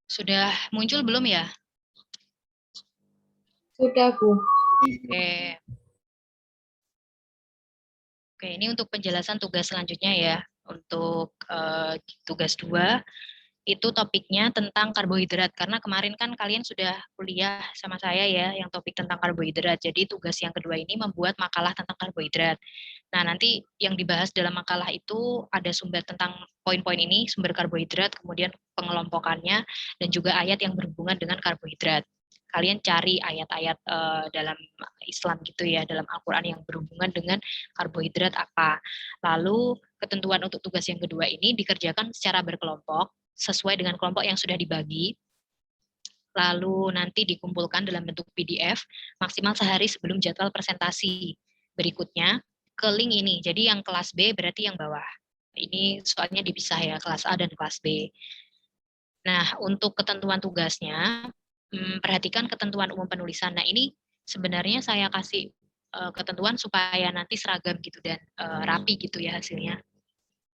Speaker 1: Sudah muncul belum ya?
Speaker 4: Sudah, Bu.
Speaker 1: Oke. Oke, ini untuk penjelasan tugas selanjutnya ya. Untuk tugas 2, itu topiknya tentang karbohidrat. Karena kemarin kan kalian sudah kuliah sama saya ya, yang topik tentang karbohidrat. Jadi tugas yang kedua ini membuat makalah tentang karbohidrat. Nah, nanti yang dibahas dalam makalah itu ada sumber tentang poin-poin ini, sumber karbohidrat, kemudian pengelompokannya, dan juga ayat yang berhubungan dengan karbohidrat. Kalian cari ayat-ayat dalam Islam gitu ya, dalam Al-Quran yang berhubungan dengan karbohidrat apa. Lalu ketentuan untuk tugas yang kedua ini dikerjakan secara berkelompok, sesuai dengan kelompok yang sudah dibagi, lalu nanti dikumpulkan dalam bentuk PDF maksimal sehari sebelum jadwal presentasi. Berikutnya, ke link ini, jadi yang kelas B berarti yang bawah. Ini soalnya dipisah ya, kelas A dan kelas B. Nah, untuk ketentuan tugasnya, perhatikan ketentuan umum penulisan. Nah, ini sebenarnya saya kasih ketentuan supaya nanti seragam gitu dan rapi gitu ya hasilnya.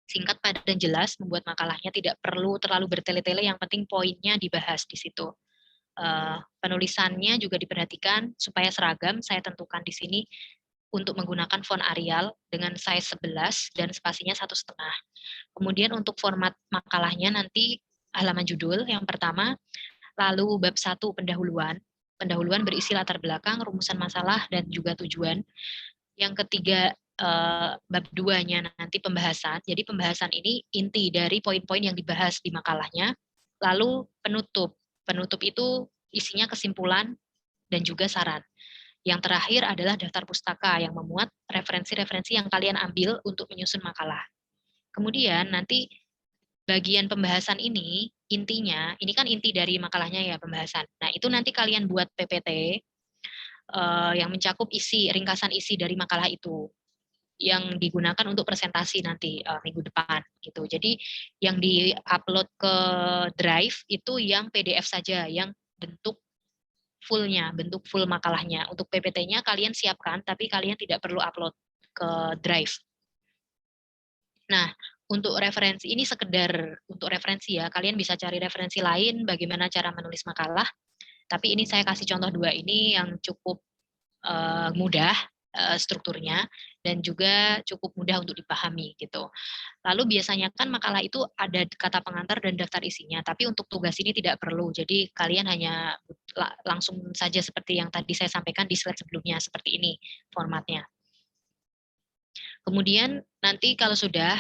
Speaker 1: Singkat, padat, dan jelas, membuat makalahnya tidak perlu terlalu bertele-tele, yang penting poinnya dibahas di situ. Penulisannya juga diperhatikan supaya seragam. Saya tentukan di sini untuk menggunakan font Arial dengan size 11 dan spasinya 1,5. Kemudian untuk format makalahnya nanti halaman judul yang pertama, lalu bab 1 pendahuluan. Pendahuluan berisi latar belakang, rumusan masalah, dan juga tujuan. Yang ketiga, bab 2-nya nanti pembahasan. Jadi pembahasan ini inti dari poin-poin yang dibahas di makalahnya. Lalu penutup. Penutup itu isinya kesimpulan dan juga saran. Yang terakhir adalah daftar pustaka yang memuat referensi-referensi yang kalian ambil untuk menyusun makalah. Kemudian nanti bagian pembahasan ini, intinya, ini kan inti dari makalahnya ya, pembahasan. Nah, itu nanti kalian buat PPT yang mencakup ringkasan isi dari makalah itu, yang digunakan untuk presentasi nanti minggu depan gitu. Jadi yang di-upload ke Drive itu yang PDF saja, yang bentuk full-nya, bentuk full makalahnya. Untuk PPT-nya kalian siapkan, tapi kalian tidak perlu upload ke Drive. Nah, untuk referensi ini sekedar untuk referensi ya, kalian bisa cari referensi lain bagaimana cara menulis makalah. Tapi ini saya kasih contoh 2 ini yang cukup mudah strukturnya dan juga cukup mudah untuk dipahami gitu. Lalu biasanya kan makalah itu ada kata pengantar dan daftar isinya, tapi untuk tugas ini tidak perlu. Jadi kalian hanya langsung saja seperti yang tadi saya sampaikan di slide sebelumnya, seperti ini formatnya. Kemudian nanti kalau sudah,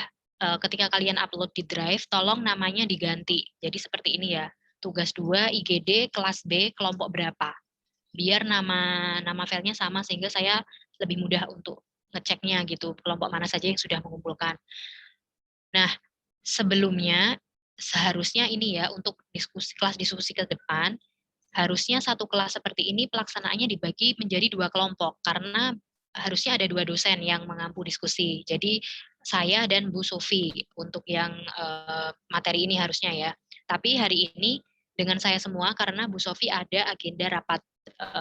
Speaker 1: ketika kalian upload di Drive, tolong namanya diganti. Jadi seperti ini ya, tugas 2, IGD, kelas B, kelompok berapa. Biar nama filenya sama sehingga saya lebih mudah untuk ngeceknya gitu, kelompok mana saja yang sudah mengumpulkan. Nah, sebelumnya seharusnya ini ya untuk kelas diskusi ke depan, harusnya satu kelas seperti ini pelaksanaannya dibagi menjadi 2 kelompok karena harusnya ada 2 dosen yang mengampu diskusi. Jadi saya dan Bu Sofi untuk yang materi ini harusnya ya. Tapi hari ini dengan saya semua karena Bu Sofi ada agenda rapat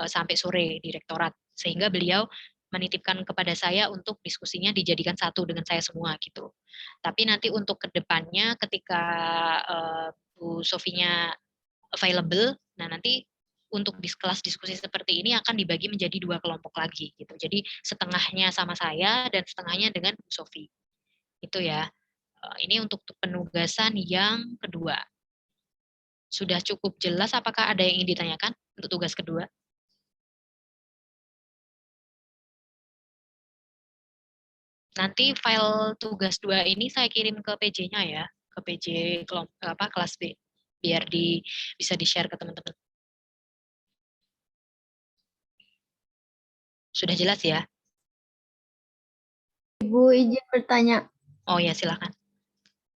Speaker 1: sampai sore di rektorat, sehingga beliau menitipkan kepada saya untuk diskusinya dijadikan satu dengan saya semua gitu. Tapi nanti untuk kedepannya ketika Bu Sofinya available, nah nanti untuk di kelas diskusi seperti ini akan dibagi menjadi 2 kelompok lagi gitu. Jadi setengahnya sama saya dan setengahnya dengan Bu Sofi. Itu ya. Ini untuk penugasan yang kedua. Sudah cukup jelas, apakah ada yang ingin ditanyakan untuk tugas kedua? Nanti file tugas 2 ini saya kirim ke PJ-nya ya, ke PJ kelas B, biar bisa di-share ke teman-teman. Sudah jelas ya?
Speaker 7: Ibu izin bertanya.
Speaker 1: Oh ya, silakan.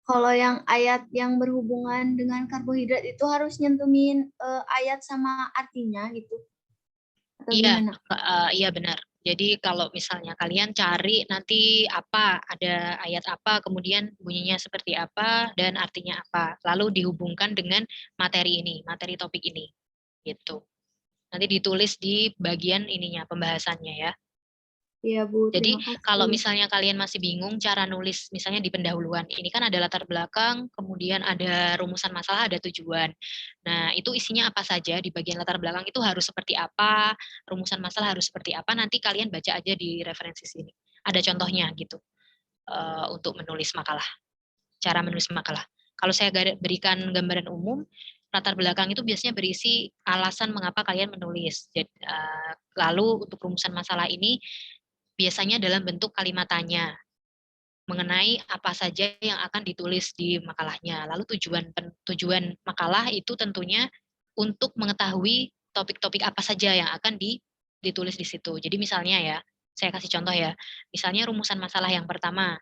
Speaker 7: Kalau yang ayat yang berhubungan dengan karbohidrat itu harus nyentuhin ayat sama artinya gitu? Atau
Speaker 1: Iya,
Speaker 7: gimana?
Speaker 1: Iya benar. Jadi kalau misalnya kalian cari nanti ada ayat apa, kemudian bunyinya seperti apa, dan artinya apa. Lalu dihubungkan dengan materi ini, materi topik ini. Gitu. Nanti ditulis di bagian ininya, pembahasannya ya.
Speaker 7: Iya Bu,
Speaker 1: Jadi
Speaker 7: terima kasih.
Speaker 1: kalau misalnya kalian masih bingung cara nulis, misalnya di pendahuluan, ini kan ada latar belakang, kemudian ada rumusan masalah, ada tujuan. Nah itu isinya apa saja, di bagian latar belakang itu harus seperti apa, rumusan masalah harus seperti apa, nanti kalian baca aja di referensi sini. Ada contohnya gitu, untuk menulis makalah, cara menulis makalah. Kalau saya berikan gambaran umum, latar belakang itu biasanya berisi alasan mengapa kalian menulis. Jadi, lalu untuk rumusan masalah ini, biasanya dalam bentuk kalimat tanya mengenai apa saja yang akan ditulis di makalahnya. Lalu tujuan makalah itu tentunya untuk mengetahui topik-topik apa saja yang akan ditulis di situ. Jadi misalnya ya, saya kasih contoh ya. Misalnya rumusan masalah yang pertama,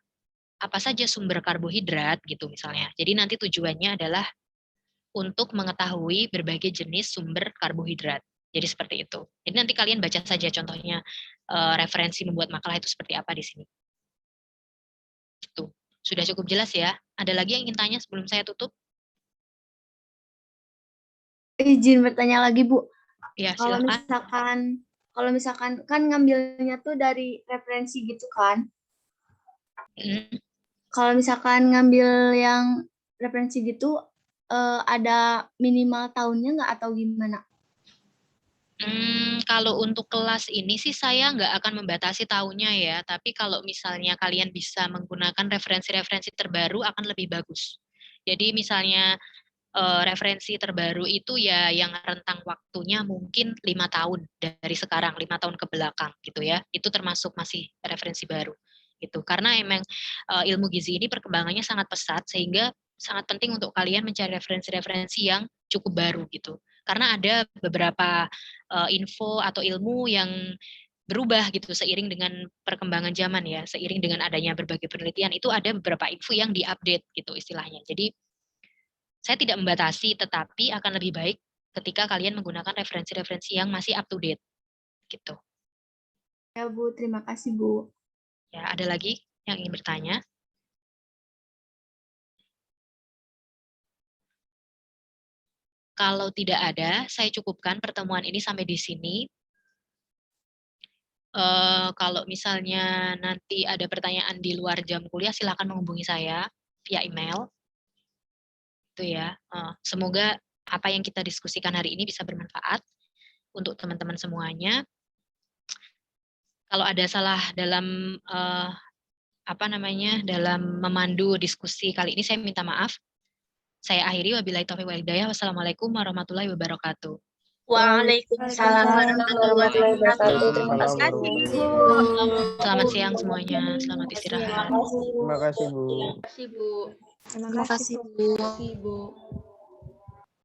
Speaker 1: apa saja sumber karbohidrat gitu misalnya. Jadi nanti tujuannya adalah untuk mengetahui berbagai jenis sumber karbohidrat. Jadi seperti itu. Jadi nanti kalian baca saja contohnya referensi membuat makalah itu seperti apa di sini. Itu. Sudah cukup jelas ya? Ada lagi yang ingin tanya sebelum saya tutup?
Speaker 7: Izin bertanya lagi Bu.
Speaker 1: Ya,
Speaker 7: Kalau misalkan kan ngambilnya tuh dari referensi gitu kan? Kalau misalkan ngambil yang referensi gitu, ada minimal tahunnya nggak atau gimana?
Speaker 1: Kalau untuk kelas ini sih saya nggak akan membatasi tahunnya ya, tapi kalau misalnya kalian bisa menggunakan referensi-referensi terbaru akan lebih bagus. Jadi misalnya referensi terbaru itu ya yang rentang waktunya mungkin 5 tahun dari sekarang, 5 tahun ke belakang gitu ya. Itu termasuk masih referensi baru gitu. Karena emang ilmu gizi ini perkembangannya sangat pesat sehingga sangat penting untuk kalian mencari referensi-referensi yang cukup baru gitu. Karena ada beberapa info atau ilmu yang berubah gitu seiring dengan perkembangan zaman ya, seiring dengan adanya berbagai penelitian itu ada beberapa info yang diupdate gitu istilahnya. Jadi saya tidak membatasi, tetapi akan lebih baik ketika kalian menggunakan referensi-referensi yang masih up to date gitu.
Speaker 7: Ya Bu, terima kasih Bu.
Speaker 1: Ya, ada lagi yang ingin bertanya? Kalau tidak ada, saya cukupkan pertemuan ini sampai di sini. Kalau misalnya nanti ada pertanyaan di luar jam kuliah, silakan menghubungi saya via email. Itu ya. Semoga apa yang kita diskusikan hari ini bisa bermanfaat untuk teman-teman semuanya. Kalau ada salah dalam dalam memandu diskusi kali ini, saya minta maaf. Saya akhiri, wabillahi taufiq wal hidayah. Wassalamualaikum warahmatullahi wabarakatuh.
Speaker 3: Waalaikumsalam warahmatullahi wabarakatuh. Terima kasih Bu.
Speaker 1: Selamat siang semuanya. Selamat istirahat.
Speaker 12: Terima kasih Bu.
Speaker 7: Terima kasih Bu.
Speaker 10: Terima kasih Bu.